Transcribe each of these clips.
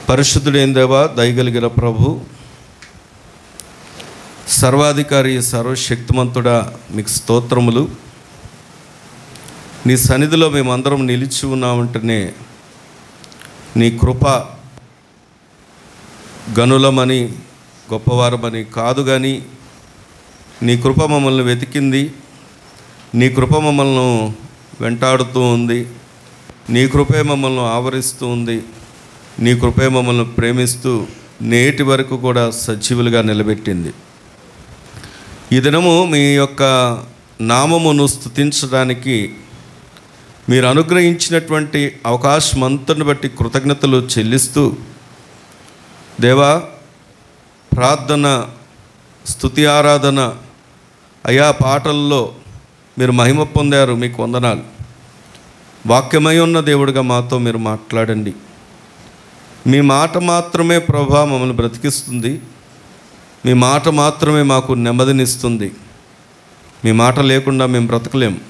పరిశుద్ధుడైన దేవా, దయగలిగిన ప్రభు, సర్వాధికారి, సర్వశక్తిమంతుడా, మీకు స్తోత్రములు. నీ సన్నిధిలో మేమందరం నిలిచి ఉన్నామంటేనే నీ కృప గనులమని గొప్పవారమని కాదు, కానీ నీ కృప మమ్మల్ని వెతికింది. నీ కృప మమ్మల్ని వెంటాడుతూ ఉంది. నీ కృపే మమ్మల్ని ఆవరిస్తూ ఉంది. నీ కృపే మమ్మల్ని ప్రేమిస్తూ నేటి వరకు కూడా సజీవులుగా నిలబెట్టింది. ఈ దినము మీ యొక్క నామమును స్తుతించడానికి మీరు అనుగ్రహించినటువంటి అవకాశం అంతటిని బట్టి కృతజ్ఞతలు చెల్లిస్తూ, దేవా, ప్రార్థన, స్తుతి, ఆరాధన, అయా పాటల్లో మీరు మహిమ పొందారు, మీకు వందనాలు. వాక్యమై ఉన్న దేవుడిగా మాతో మీరు మాట్లాడండి. మీ మాట మాత్రమే ప్రభా మమ్మల్ని బ్రతికిస్తుంది. మీ మాట మాత్రమే మాకు నెమ్మదినిస్తుంది. మీ మాట లేకుండా మేము బ్రతకలేము.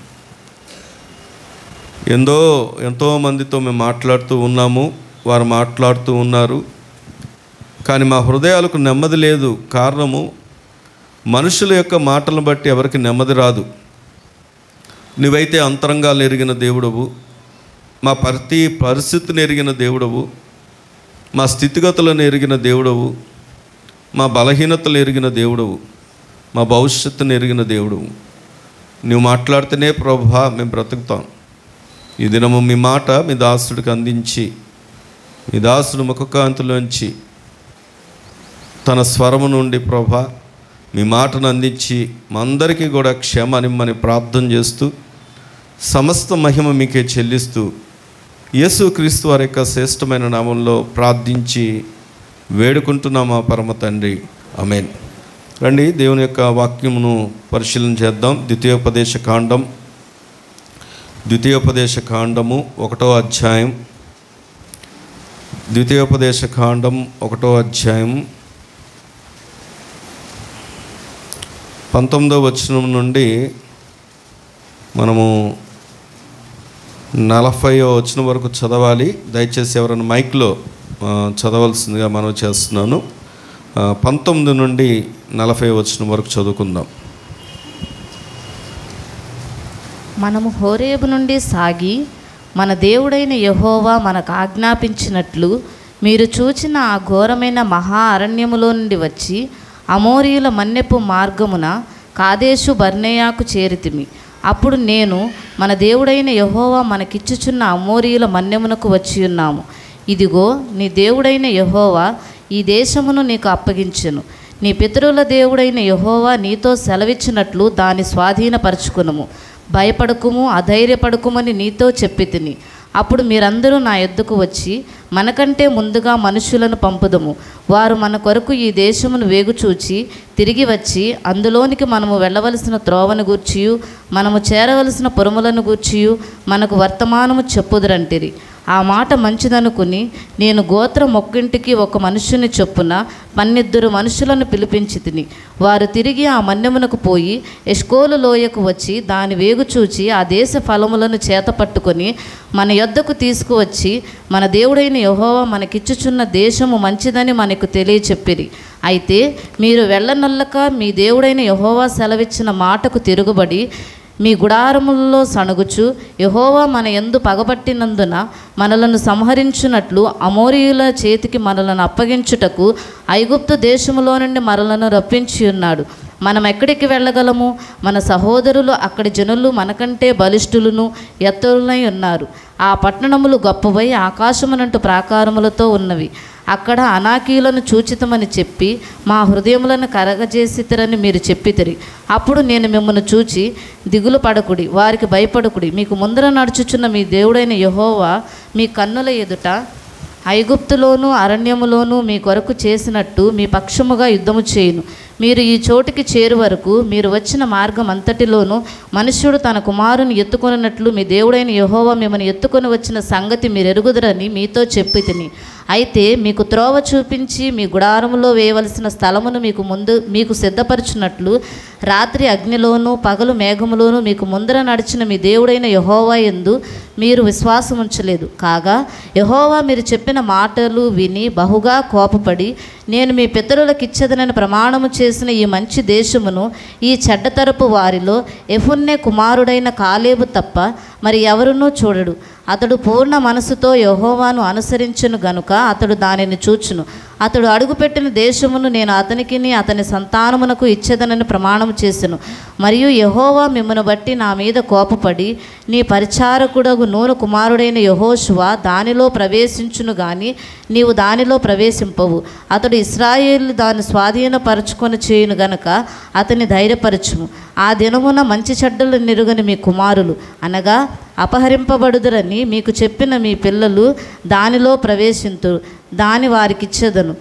ఎంతో మందితో మేము మాట్లాడుతూ ఉన్నాము, వారు మాట్లాడుతూ ఉన్నారు, కానీ మా హృదయాలకు నెమ్మది లేదు. కారణము, మనుషుల యొక్క మాటలను బట్టి ఎవరికి నెమ్మది రాదు. నువ్వైతే అంతరంగాలు ఎరిగిన దేవుడవు, మా ప్రతి పరిస్థితిని ఎరిగిన దేవుడవు, మా స్థితిగతులను ఎరిగిన దేవుడవు, మా బలహీనతలు ఎరిగిన దేవుడవు, మా భవిష్యత్తును ఎరిగిన దేవుడవు. నువ్వు మాట్లాడితేనే ప్రభా మేము బ్రతుకుతాం. ఈ దినము మీ మాట మీ దాసుడికి అందించి, మీ దాసుడు ముఖకాంతిలోంచి తన స్వరము నుండి ప్రభా మీ మాటను అందించి మా అందరికీ కూడా క్షేమానిమ్మని ప్రార్థన చేస్తూ, సమస్త మహిమ మీకే చెల్లిస్తూ, యేసుక్రీస్తు వారి యొక్క శ్రేష్టమైన నామంలో ప్రార్థించి వేడుకుంటున్నాం మా పరమ తండ్రి, ఆమేన్. రండి, దేవుని యొక్క వాక్యమును పరిశీలన చేద్దాం. ద్వితీయోపదేశ కాండము 1వ అధ్యాయం. ద్వితీయోపదేశ కాండం 1వ అధ్యాయం 19వ వచనం నుండి మనము 40వ వచనం వరకు చదవాలి. దయచేసి ఎవరైనా మైక్లో చదవాల్సిందిగా మనవి చేస్తున్నాను. 19 నుండి 40వ వచనం వరకు చదువుకుందాం. మనము హోరేబు నుండి సాగి మన దేవుడైన యెహోవా మనకు ఆజ్ఞాపించినట్లు మీరు చూచిన ఆ ఘోరమైన మహా అరణ్యములో నుండి వచ్చి అమోరీయుల మన్నెపు మార్గమున కాదేశు బర్నేయాకు చేరితిమి. అప్పుడు నేను, మన దేవుడైన యెహోవా మనకిచ్చుచున్న అమోరీయుల మన్నెమునకు వచ్చి ఉన్నాము. ఇదిగో, నీ దేవుడైన యెహోవా ఈ దేశమును నీకు అప్పగించెను. నీ పితరుల దేవుడైన యెహోవా నీతో సెలవిచ్చినట్లు దాన్ని స్వాధీనపరచుకునుము. భయపడకుము, అధైర్యపడకుమని నీతో చెప్పి తిని. అప్పుడు మీరందరూ నా యొద్దకు వచ్చి, మనకంటే ముందుగా మనుషులను పంపుదము, వారు మన కొరకు ఈ దేశమును వేగుచూచి తిరిగి వచ్చి అందులోనికి మనము వెళ్ళవలసిన త్రోవను గూర్చియు మనము చేరవలసిన పురములను గూర్చియు మనకు వర్తమానము చెప్పుదురంటిరి. ఆ మాట మంచిదనుకుని నేను గోత్రం ఒక్కింటికి ఒక మనుష్యుని చొప్పున 12 మనుషులను పిలిపించి తిని. వారు తిరిగి ఆ మన్యమునకు పోయి ఎష్కోలు లోయకు వచ్చి దాని వేగు చూచి ఆ దేశ ఫలములను చేతపట్టుకొని మన యొద్దకు తీసుకువచ్చి, మన దేవుడైన యెహోవా మనకిచ్చుచున్న దేశము మంచిదని మనకు తెలియచెప్పిరి. అయితే మీరు వెళ్ళనొల్లక మీ దేవుడైన యెహోవా సెలవిచ్చిన మాటకు తిరుగుబడి మీ గుడారములలో సణుగుచు, యెహోవా మన యందు పగబట్టినందున మనలను సంహరించునట్లు అమోరీయుల చేతికి మనలను అప్పగించుటకు ఐగుప్తు దేశములో నుండి మనలను రప్పించి ఉన్నాడు. మనం ఎక్కడికి వెళ్ళగలము? మన సహోదరులు అక్కడి జనులు మనకంటే బలిష్ఠులను ఎత్తులై ఉన్నారు. ఆ పట్టణములు గొప్పవై ఆకాశమునంటు ప్రాకారములతో ఉన్నవి. అక్కడ అనాకీలను చూచితమని చెప్పి మా హృదయములను కరగజేసితిరని మీరు చెప్పితిరి. అప్పుడు నేను మిమ్మల్ని చూచి, దిగులు పడకుడి, వారికి భయపడకుడి, మీకు ముందర నడుచుచున్న మీ దేవుడైన యెహోవా మీ కన్నుల ఎదుట ఐగుప్తులోను అరణ్యములోను మీ కొరకు చేసినట్టు మీ పక్షముగా యుద్ధము చేయును. మీరు ఈ చోటికి చేరు వరకు మీరు వచ్చిన మార్గం అంతటిలోనూ మనుష్యుడు తన కుమారుని ఎత్తుకొనినట్లు మీ దేవుడైన యెహోవా మిమ్మల్ని ఎత్తుకొని వచ్చిన సంగతి మీరు ఎరుగుదరని మీతో చెప్పి తిని. అయితే మీకు త్రోవ చూపించి మీ గుడారములో వేయవలసిన స్థలమును మీకు సిద్ధపరచున్నట్లు రాత్రి అగ్నిలోనూ పగలు మేఘములోనూ మీకు ముందర నడిచిన మీ దేవుడైన యెహోవా యందు మీరు విశ్వాసం ఉంచలేదు. కాగా యెహోవా మీరు చెప్పిన మాటలు విని బహుగా కోపపడి నేను మీ పితరులకు ఇచ్చేదనని ప్రమాణము చేసిన ఈ మంచి దేశమును ఈ చెడ్డతరపు వారిలో యెఫున్నె కుమారుడైన కాలేబు తప్ప మరి ఎవరునూ చూడడు. అతడు పూర్ణ మనసుతో యెహోవాను అనుసరించును గనుక అతడు దానిని చూచును. అతడు అడుగుపెట్టిన దేశమును నేను అతనికిని అతని సంతానమునకు ఇచ్చేదనని ప్రమాణము చేసెను. మరియు యెహోవా మిమ్మను బట్టి నా మీద కోపపడి నీ పరిచారకుడగు నూను కుమారుడైన యెహోషువ దానిలో ప్రవేశించును గాని నీవు దానిలో ప్రవేశింపవు. అతడు ఇశ్రాయేలు దాన్ని స్వాధీనపరచుకొని చేయును గనుక అతని ధైర్యపరచుము. ఆ దినమున మంచి చెడ్డలు నిరుగని మీ కుమారులు అనగా అపహరింపబడుదురని మీకు చెప్పిన మీ పిల్లలు దానిలో ప్రవేశింతురు. దాని వారికిచ్చేదను,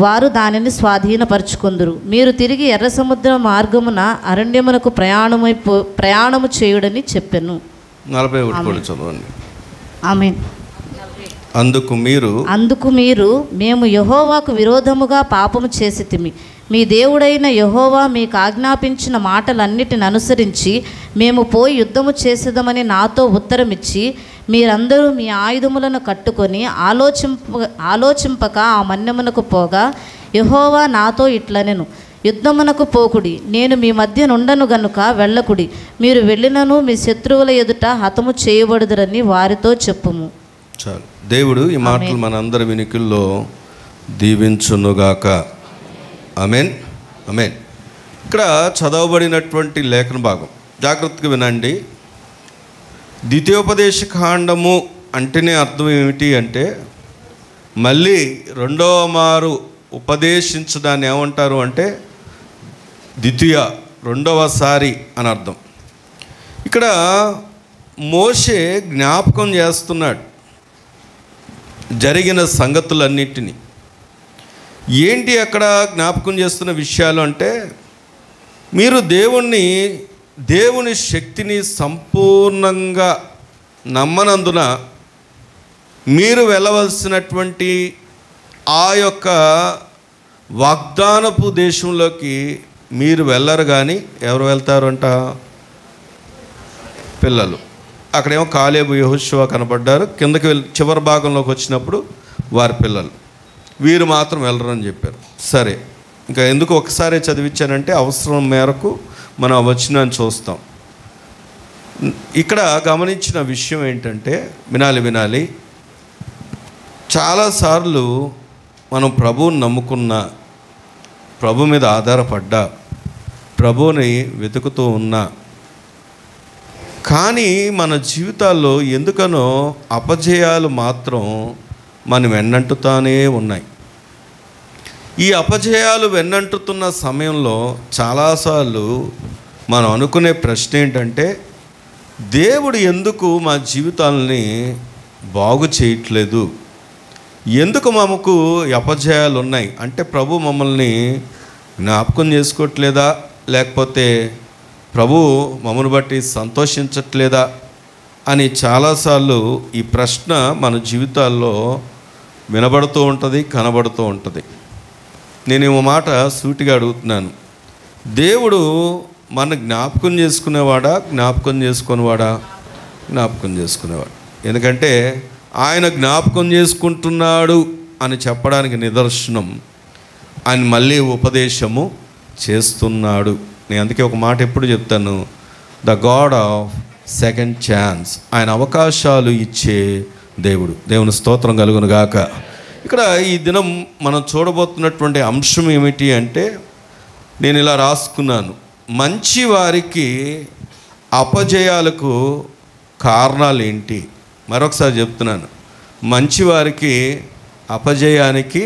వారు దానిని స్వాధీనపరచుకొందురు. మీరు తిరిగి ఎర్ర సముద్ర మార్గమున అరణ్యమునకు ప్రయాణము చేయుడని చెప్పెను. 41 చదవండి. ఆమేన్. అందుకు మీరు మేము యెహోవాకు విరోధముగా పాపము చేసితిమి. మీ దేవుడైన యెహోవా మీకు ఆజ్ఞాపించిన మాటలన్నిటిని అనుసరించి మేము పోయి యుద్ధము చేసేదమని నాతో ఉత్తరమిచ్చి మీరందరూ మీ ఆయుధములను కట్టుకొని ఆలోచింపక ఆ మన్యమునకు పోగా యెహోవా నాతో ఇట్లనెను, యుద్ధమునకు పోకుడి, నేను మీ మధ్య నుండను గనుక వెళ్ళకుడి. మీరు వెళ్ళినను మీ శత్రువుల ఎదుట హతము చేయబడుదురని వారితో చెప్పుము. చాలు. దేవుడు ఈ మాటలు మనందరి వినికిల్లో దీవించునుగాక. ఆమేన్, ఆమేన్. ఇక్కడ చదవబడినటువంటి లేఖన భాగం జాగ్రత్తగా వినండి. ద్వితీయోపదేశ కాండము అంటేనే అర్థం ఏమిటి అంటే మళ్ళీ రెండవ మారు ఉపదేశించడాన్ని ఏమంటారు అంటే రెండవసారి అని అర్థం. ఇక్కడ మోషే జ్ఞాపకం చేస్తున్నాడు జరిగిన సంగతులన్నిటినీ. ఏంటి అక్కడ జ్ఞాపకం చేస్తున్న విషయాలు అంటే మీరు దేవుని శక్తిని సంపూర్ణంగా నమ్మనందున మీరు వెళ్ళవలసినటువంటి ఆ యొక్క వాగ్దానపు దేశంలోకి మీరు వెళ్ళరు, కానీ ఎవరు వెళ్తారు అంట? పిల్లలు. అక్కడేమో కాలేబు యెహోషువ కనపడ్డారు. కిందకి వెళ్ళి చివరి భాగంలోకి వచ్చినప్పుడు వారి పిల్లలు, వీరు మాత్రం వెళ్ళరని చెప్పారు. సరే, ఇంకా ఎందుకు ఒకసారి చదివించానంటే అవసరం మేరకు మనం వచనాన్ని చూస్తాం. ఇక్కడ గమనించిన విషయం ఏంటంటే వినాలి. చాలాసార్లు మనం ప్రభువుని నమ్ముకున్న, ప్రభు మీద ఆధారపడ్డా, ప్రభువుని వెతుకుతూ ఉన్నా, కానీ మన జీవితాల్లో ఎందుకనో అపజయాలు మాత్రం మనం వెన్నంటుతానే ఉన్నాయి. ఈ అపజయాలు వెన్నంటుతున్న సమయంలో చాలాసార్లు మనం అనుకునే ప్రశ్న ఏంటంటే దేవుడు ఎందుకు మా జీవితాలని బాగు చేయట్లేదు? ఎందుకు మాకు అపజయాలు ఉన్నాయి అంటే ప్రభు మమ్మల్ని జ్ఞాపకం చేసుకోవట్లేదా, లేకపోతే ప్రభు మమ్మల్ని బట్టి సంతోషించట్లేదా అని చాలాసార్లు ఈ ప్రశ్న మన జీవితాల్లో వినబడుతూ ఉంటుంది, కనబడుతూ ఉంటుంది. నేను ఈ మాట సూటిగా అడుగుతున్నాను, దేవుడు మన జ్ఞాపకం చేసుకునేవాడా, జ్ఞాపకం చేసుకునేవాడు. ఎందుకంటే ఆయన జ్ఞాపకం చేసుకుంటున్నాడు అని చెప్పడానికి నిదర్శనం ఆయన మళ్ళీ ఉపదేశము చేస్తున్నాడు. నేను అందుకే ఒక మాట ఎప్పుడు చెప్తాను, the God of second chance. ఆయన అవకాశాలు ఇచ్చే దేవుని స్తోత్రం కలుగును గాక. ఇక్కడ ఈ దినం మనం చూడబోతున్నటువంటి అంశం ఏమిటి అంటే నేను ఇలా రాసుకున్నాను, మంచి వారికి అపజయాలకు కారణాలు ఏంటి? మరొకసారి చెప్తున్నాను, మంచివారికి అపజయానికి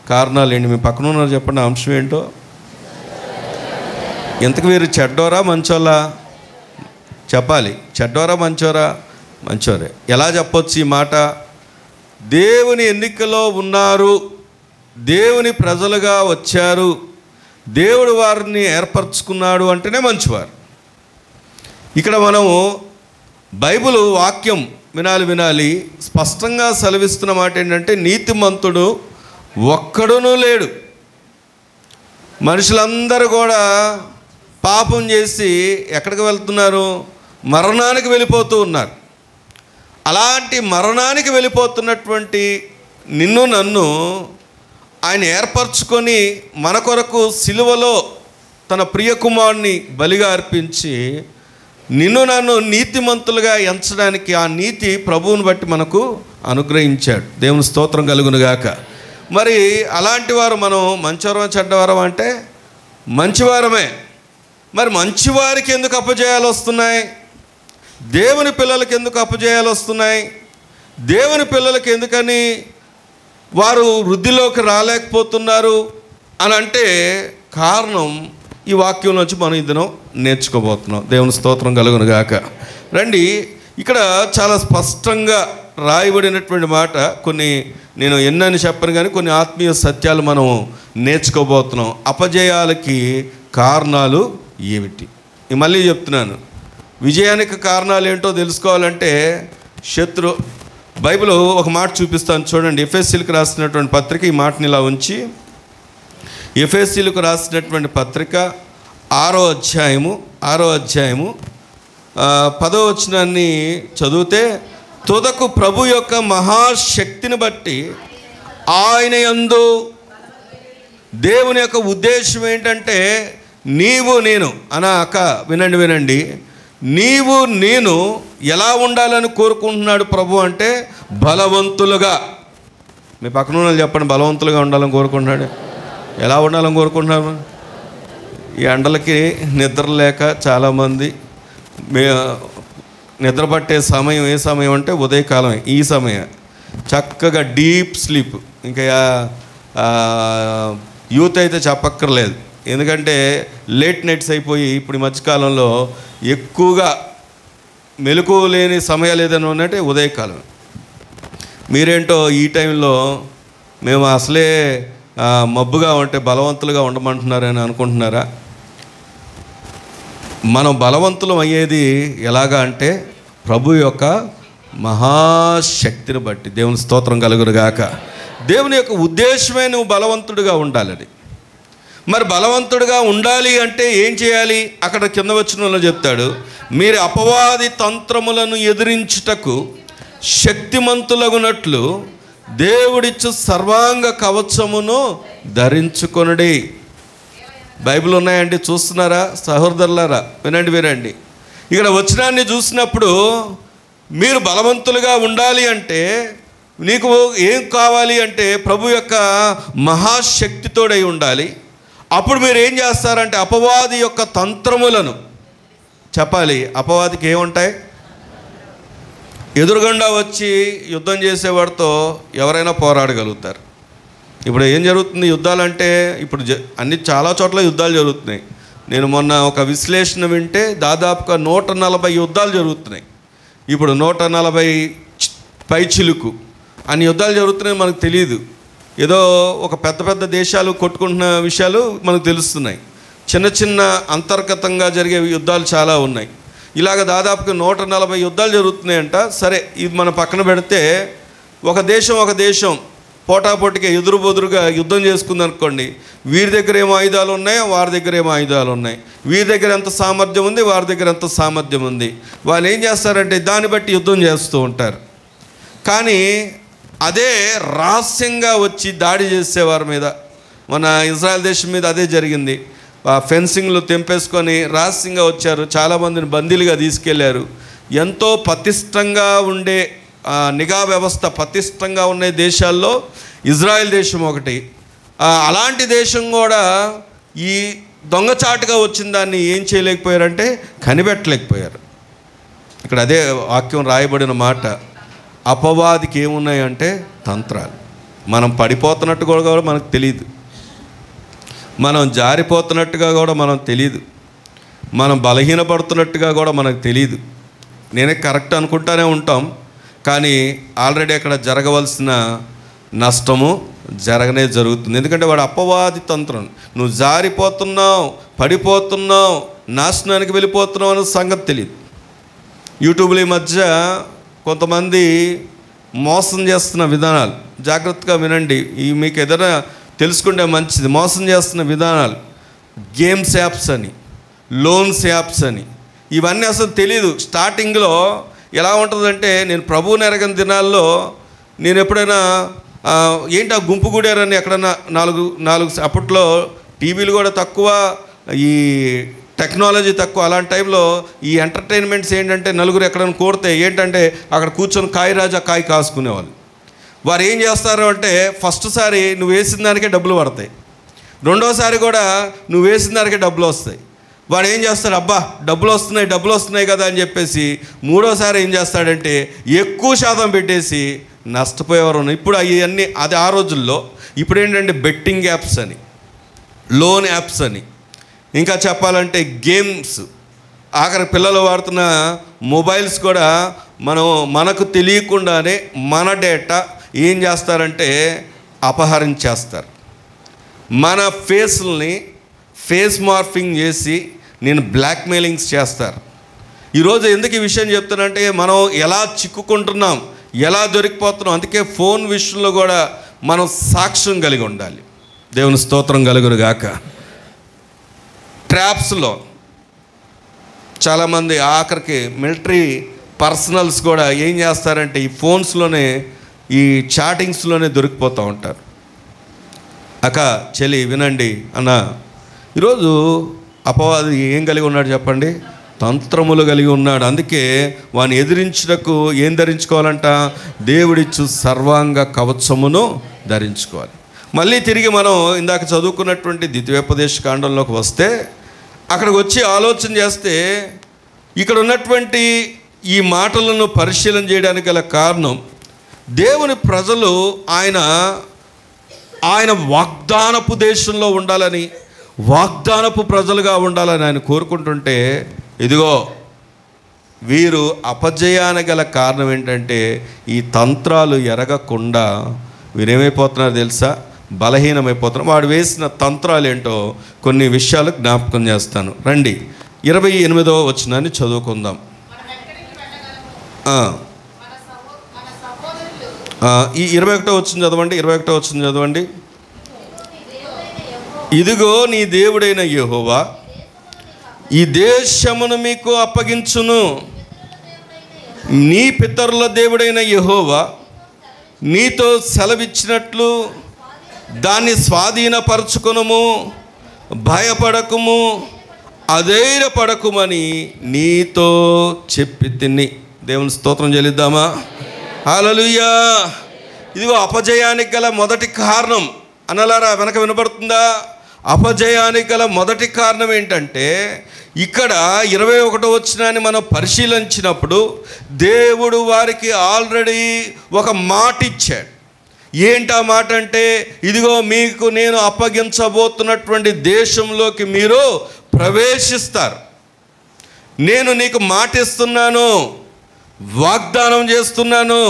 కారణాలు ఏంటి? మీ పక్కన ఉన్నారు చెప్పండి, అంశం ఏంటో. ఇంతకు మీరు చెడ్డోరా మంచోళ్ళా చెప్పాలి. చెడ్డోరా మంచోరే. ఎలా చెప్పొచ్చు ఈ మాట? దేవుని ఎన్నికలో ఉన్నారు, దేవుని ప్రజలుగా వచ్చారు, దేవుడు వారిని ఏర్పరచుకున్నాడు అంటేనే మంచివారు. ఇక్కడ మనము బైబిల్ వాక్యం వినాలి. స్పష్టంగా సెలవిస్తున్న మాట ఏంటంటే నీతిమంతుడు ఒక్కడునూ లేడు. మనుషులందరూ కూడా పాపం చేసి ఎక్కడికి వెళ్తున్నారు? మరణానికి వెళ్ళిపోతూ ఉన్నారు. అలాంటి మరణానికి వెళ్ళిపోతున్నటువంటి నిన్ను నన్ను ఆయన ఏర్పరచుకొని మన కొరకు సిలువలో తన ప్రియకుమారుని బలిగా అర్పించి నిన్ను నన్ను నీతిమంతులుగా ఎంచడానికి ఆ నీతి ప్రభువుని బట్టి మనకు అనుగ్రహించాడు. దేవుని స్తోత్రం కలుగునుగాక. మరి అలాంటి వారు మనం మంచివారం చెడ్డవారం అంటే మంచివారమే. మరి మంచివారికి ఎందుకు అపజయాలు వస్తున్నాయి? దేవుని పిల్లలకి ఎందుకు అపజయాలు వస్తున్నాయి? దేవుని పిల్లలకి ఎందుకని వారు వృద్ధిలోకి రాలేకపోతున్నారు అని అంటే కారణం ఈ వాక్యం నుంచి మనం ఈ దినం నేర్చుకోబోతున్నాం. దేవుని స్తోత్రం కలుగునుగాక. రండి, ఇక్కడ చాలా స్పష్టంగా రాయబడినటువంటి మాట. కొన్ని నేను ఎన్నని చెప్పను కానీ కొన్ని ఆత్మీయ సత్యాలు మనం నేర్చుకోబోతున్నాం. అపజయాలకి కారణాలు ఏమిటి? మళ్ళీ చెప్తున్నాను, విజయానికి కారణాలు ఏంటో తెలుసుకోవాలంటే బైబిల్ ఒక మాట చూపిస్తాను చూడండి. ఎఫెసీలకు రాసినటువంటి పత్రిక, ఈ మాటని ఇలా ఉంచి, ఎఫెసీలకు రాసినటువంటి పత్రిక 6వ అధ్యాయము 10వ వచనాన్ని చదివితే, తుదకు ప్రభు యొక్క మహాశక్తిని బట్టి ఆయన యందు దేవుని యొక్క ఉద్దేశం ఏంటంటే నీవు నేను అనాక వినండి, నీవు నేను ఎలా ఉండాలని కోరుకుంటున్నాడు ప్రభు అంటే బలవంతులుగా. మీ పక్కన వాళ్ళు చెప్పండి, బలవంతులుగా ఉండాలని కోరుకుంటున్నాడు. ఎలా ఉండాలని కోరుకుంటున్నారు? ఈ ఎండలకి నిద్ర లేక చాలామంది నిద్ర పట్టే సమయం ఏ సమయం అంటే ఉదయకాలం. ఈ సమయం చక్కగా డీప్ స్లీప్. ఇంకా యూత్ అయితే చెప్పక్కర్లేదు, ఎందుకంటే లేట్ నైట్స్ అయిపోయి ఇప్పుడు ఈ మధ్యకాలంలో ఎక్కువగా మెలకువ లేని సమయాలు ఏదైనా ఉన్నట్టే ఉదయకాలం. మీరేంటో ఈ టైంలో మేము అసలే మబ్బుగా ఉంటే బలవంతులుగా ఉండమంటున్నారని అనుకుంటున్నారా? మనం బలవంతులం అయ్యేది ఎలాగా అంటే ప్రభు యొక్క మహాశక్తిని బట్టి. దేవుని స్తోత్రం కలుగునుగాక. దేవుని యొక్క ఉద్దేశమే నువ్వు బలవంతుడిగా ఉండాలని. మరి బలవంతుడిగా ఉండాలి అంటే ఏం చేయాలి? అక్కడ కింద వచనంలో చెప్తాడు, మీరు అపవాది తంత్రములను ఎదిరించుటకు శక్తిమంతులగునట్లు దేవుడిచ్చు సర్వాంగ కవచమును ధరించుకొనుడి. బైబిల్ ఉన్నాయండి, చూస్తున్నారా సహోదరులారా? వినండి. ఇక్కడ వచనాన్ని చూసినప్పుడు మీరు బలవంతులుగా ఉండాలి అంటే నీకు ఏం కావాలి అంటే ప్రభు యొక్క మహాశక్తితోడై ఉండాలి. అప్పుడు మీరు ఏం చేస్తారంటే అపవాది యొక్క తంత్రములను చెప్పాలి. అపవాదికి ఏముంటాయి? ఎదురుగుండా వచ్చి యుద్ధం చేసేవాడితో ఎవరైనా పోరాడగలుగుతారు. ఇప్పుడు ఏం జరుగుతుంది? యుద్ధాలంటే ఇప్పుడు అన్ని చాలా చోట్ల యుద్ధాలు జరుగుతున్నాయి. నేను మొన్న ఒక విశ్లేషణ వింటే దాదాపుగా 140 యుద్ధాలు జరుగుతున్నాయి. ఇప్పుడు 140 పైచిలుకు అన్ని యుద్ధాలు జరుగుతున్నాయి. మనకు తెలియదు. ఏదో ఒక పెద్ద దేశాలు కొట్టుకుంటున్న విషయాలు మనకు తెలుస్తున్నాయి. చిన్న అంతర్గతంగా జరిగే యుద్ధాలు చాలా ఉన్నాయి. ఇలాగ దాదాపుగా 140 యుద్ధాలు జరుగుతున్నాయంట. సరే, ఇది మన పక్కన పెడితే ఒక దేశం పోటాపోటీగా ఎదురుబొదురుగా యుద్ధం చేసుకుందనుకోండి. వీరి దగ్గర ఏమో ఆయుధాలు ఉన్నాయి, వారి దగ్గర ఏమో ఆయుధాలు ఉన్నాయి. వీరి దగ్గర ఎంత సామర్థ్యం ఉంది, వారి దగ్గర ఎంత సామర్థ్యం ఉంది. వాళ్ళు ఏం చేస్తారంటే దాన్ని బట్టి యుద్ధం చేస్తూ ఉంటారు. కానీ అదే రహస్యంగా వచ్చి దాడి చేసేవారి మీద, మన ఇజ్రాయెల్ దేశం మీద అదే జరిగింది. ఫెన్సింగ్లు తెంపేసుకొని రహస్యంగా వచ్చారు, చాలామందిని బందీలుగా తీసుకెళ్లారు. ఎంతో పటిష్టంగా ఉండే నిఘా వ్యవస్థ పటిష్టంగా ఉండే దేశాల్లో ఇజ్రాయెల్ దేశం ఒకటి. అలాంటి దేశం కూడా ఈ దొంగచాటుగా వచ్చిన దాన్ని ఏం చేయలేకపోయారంటే కనిపెట్టలేకపోయారు. ఇక్కడ అదే వాక్యం రాయబడిన మాట. అపవాదికి ఏమున్నాయంటే తంత్రాలు. మనం పడిపోతున్నట్టు కూడా మనకు తెలియదు, మనం జారిపోతున్నట్టుగా కూడా మనకు తెలియదు, మనం బలహీనపడుతున్నట్టుగా కూడా మనకు తెలియదు. నేనే కరెక్ట్ అనుకుంటానే ఉంటాం, కానీ ఆల్రెడీ అక్కడ జరగవలసిన నష్టము జరగనే జరుగుతుంది. ఎందుకంటే వాడు అపవాది తంత్రం. నువ్వు జారిపోతున్నావు, పడిపోతున్నావు, నాశనానికి వెళ్ళిపోతున్నావు అనే సంగతి తెలియదు. యూట్యూబ్లో ఈ మధ్య కొంతమంది మోసం చేస్తున్న విధానాలు జాగ్రత్తగా వినండి. మీకు ఏదైనా తెలుసుకుంటే మంచిది. మోసం చేస్తున్న విధానాలు, గేమ్స్ యాప్స్ అని, లోన్స్ యాప్స్ అని, ఇవన్నీ అసలు తెలీదు. స్టార్టింగ్లో ఎలా ఉంటుందంటే, నేను ప్రభువుని ఎరగని దినాల్లో నేను ఎప్పుడైనా ఏంటి ఆ గుంపు గుడారని ఎక్కడన్నా నాలుగు అప్పట్లో టీవీలు కూడా తక్కువ, ఈ టెక్నాలజీ తక్కువ. అలాంటి టైంలో ఈ ఎంటర్టైన్మెంట్స్ ఏంటంటే, నలుగురు ఎక్కడైనా కోరితే ఏంటంటే అక్కడ కూర్చొని కాయ రాజా కాయ కాసుకునేవాళ్ళు. వారు ఏం చేస్తారు అంటే, ఫస్ట్ సారి నువ్వు వేసిన దానికే డబ్బులు పడతాయి, రెండోసారి కూడా నువ్వు వేసిన దానికే డబ్బులు వస్తాయి. వాడు ఏం చేస్తాడు, అబ్బా డబ్బులు వస్తున్నాయి కదా అని చెప్పేసి మూడోసారి ఏం చేస్తాడంటే ఎక్కువ శాతం పెట్టేసి నష్టపోయేవారు. ఇప్పుడు అవన్నీ అది ఆ రోజుల్లో. ఇప్పుడు ఏంటంటే బెట్టింగ్ యాప్స్ అని, లోన్ యాప్స్ అని, ఇంకా చెప్పాలంటే గేమ్స్, ఆఖరి పిల్లలు వాడుతున్న మొబైల్స్ కూడా మనకు తెలియకుండానే మన డేటా ఏం చేస్తారంటే అపహరించేస్తారు. మన ఫేస్ని ఫేస్ మార్ఫింగ్ చేసి నేను బ్లాక్మెయిలింగ్స్ చేస్తారు. ఈరోజు ఎందుకు ఈ విషయం చెప్తానంటే, మనం ఎలా చిక్కుకుంటున్నాం, ఎలా దొరికిపోతున్నాం. అందుకే ఫోన్ విషయంలో కూడా మనం సాక్ష్యం కలిగి ఉండాలి. దేవుని స్తోత్రం కలుగును గాక. ట్రాప్స్లో చాలామంది ఆఖరికి మిలిటరీ పర్సనల్స్ కూడా ఏం చేస్తారంటే ఈ ఫోన్స్లోనే, ఈ చాటింగ్స్లోనే దొరికిపోతూ ఉంటారు. చెలి వినండి అన్న, ఈరోజు అపవాది ఏం కలిగి ఉన్నాడు చెప్పండి? తంత్రములు కలిగి ఉన్నాడు. అందుకే వాని ఎదిరించుటకు ఏం ధరించుకోవాలంట? దేవుడిచ్చు సర్వాంగ కవచమును ధరించుకోవాలి. మళ్ళీ తిరిగి మనం ఇందాక చదువుకున్నటువంటి ద్వితీయోపదేశ కాండంలోకి వస్తే, అక్కడికి వచ్చి ఆలోచన చేస్తే, ఇక్కడ ఉన్నటువంటి ఈ మాటలను పరిశీలన చేయడానికి గల కారణం, దేవుని ప్రజలు ఆయన వాగ్దానపు దేశంలో ఉండాలని, వాగ్దానపు ప్రజలుగా ఉండాలని ఆయన కోరుకుంటుంటే, ఇదిగో వీరు అపజయానికి గల కారణం ఏంటంటే, ఈ తంత్రాలు ఎరగకుండా వీరేమైపోతున్నారు తెలుసా? బలహీనమైపోతున్నారు. వాడు వేసిన తంత్రాలు ఏంటో కొన్ని విషయాలు జ్ఞాపకం చేస్తాను. రండి 28వ వచనాన్ని చదువుకుందాం. ఈ 21వ వచనం చదవండి. 21వ వచనం చదవండి. ఇదిగో నీ దేవుడైన యెహోవా ఈ దేశమును మీకు అప్పగించును. నీ పితరుల దేవుడైన యెహోవా నీతో సెలవిచ్చినట్లు దాన్ని స్వాధీనపరచుకొనుము, భయపడకుము, అధైర్యపడకుమని నీతో చెప్పి తిని. దేవుని స్తోత్రం చెల్లిద్దామా? హల్లెలూయా. ఇదిగో అపజయానికి గల మొదటి కారణం అనలారా, వెనక వినపడుతుందా? అపజయానికి గల మొదటి కారణం ఏంటంటే, ఇక్కడ 21వ వచనాన్ని మనం పరిశీలించినప్పుడు దేవుడు వారికి ఆల్రెడీ ఒక మాట ఇచ్చాడు. ఏంటి ఆ మాట అంటే, ఇదిగో మీకు నేను అప్పగించబోతున్నటువంటి దేశంలోకి మీరు ప్రవేశిస్తారు. నేను నీకు మాట ఇస్తున్నాను, వాగ్దానం చేస్తున్నాను.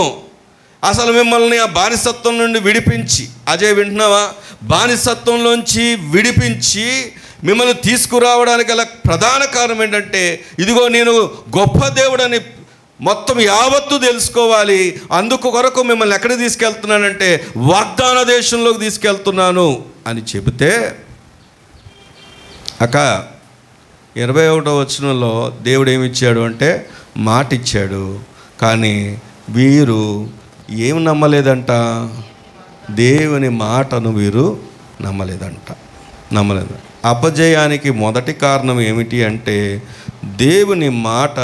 అసలు మిమ్మల్ని ఆ బానిసత్వం నుండి విడిపించి, అజయ్ వింటున్నావా? బానిసత్వంలోంచి విడిపించి మిమ్మల్ని తీసుకురావడానికి గల ప్రధాన కారణం ఏంటంటే, ఇదిగో నేను గొప్ప దేవుడని మొత్తం యావత్తు తెలుసుకోవాలి. అందుకు కొరకు మిమ్మల్ని ఎక్కడికి తీసుకెళ్తున్నానంటే వాగ్దాన దేశంలోకి తీసుకెళ్తున్నాను అని చెబితే, 21వ వచనంలో దేవుడు ఏమిచ్చాడు అంటే మాట ఇచ్చాడు. కానీ వీరు ఏం నమ్మలేదంట? దేవుని మాటను వీరు నమ్మలేదు. అపజయానికి మొదటి కారణం ఏమిటి అంటే దేవుని మాట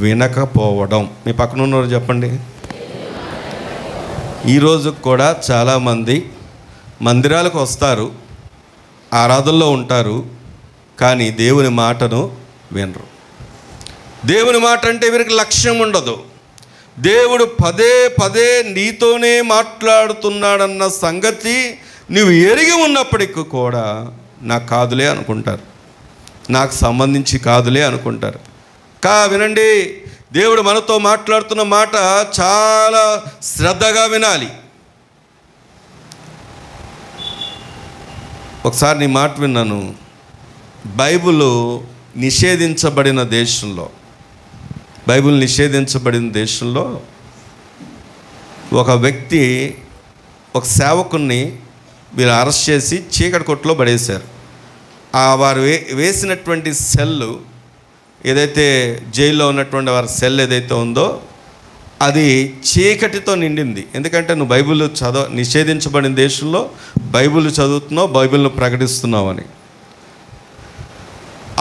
వినకపోవడం. మీ పక్కన ఉన్నవారు చెప్పండి. ఈరోజు కూడా చాలామంది మందిరాలకు వస్తారు, ఆరాధనలో ఉంటారు, కానీ దేవుని మాటను వినరు. దేవుని మాట అంటే వీరికి లక్ష్యం ఉండదు. దేవుడు పదే పదే నీతోనే మాట్లాడుతున్నాడన్న సంగతి నువ్వు ఎరిగి ఉన్నప్పటికీ కూడా నాకు కాదులే అనుకుంటారు, నాకు సంబంధించి కాదులే అనుకుంటారు. వినండి, దేవుడు మనతో మాట్లాడుతున్న మాట చాలా శ్రద్ధగా వినాలి. ఒకసారి నీ మాట విన్నాను. బైబిల్ నిషేధించబడిన దేశంలో, బైబిల్ నిషేధించబడిన దేశంలో ఒక వ్యక్తి, ఒక సేవకుని వీళ్ళు అరెస్ట్ చేసి చీకటి కొట్టులో పడేశారు. వారు వేసినటువంటి సెల్లు ఏదైతే జైల్లో ఉన్నటువంటి వారి సెల్ ఏదైతే ఉందో అది చీకటితో నిండింది. ఎందుకంటే నువ్వు బైబిల్ నిషేధించబడిన దేశంలో బైబిల్ చదువుతున్నావు, బైబిల్ను ప్రకటిస్తున్నావు అని.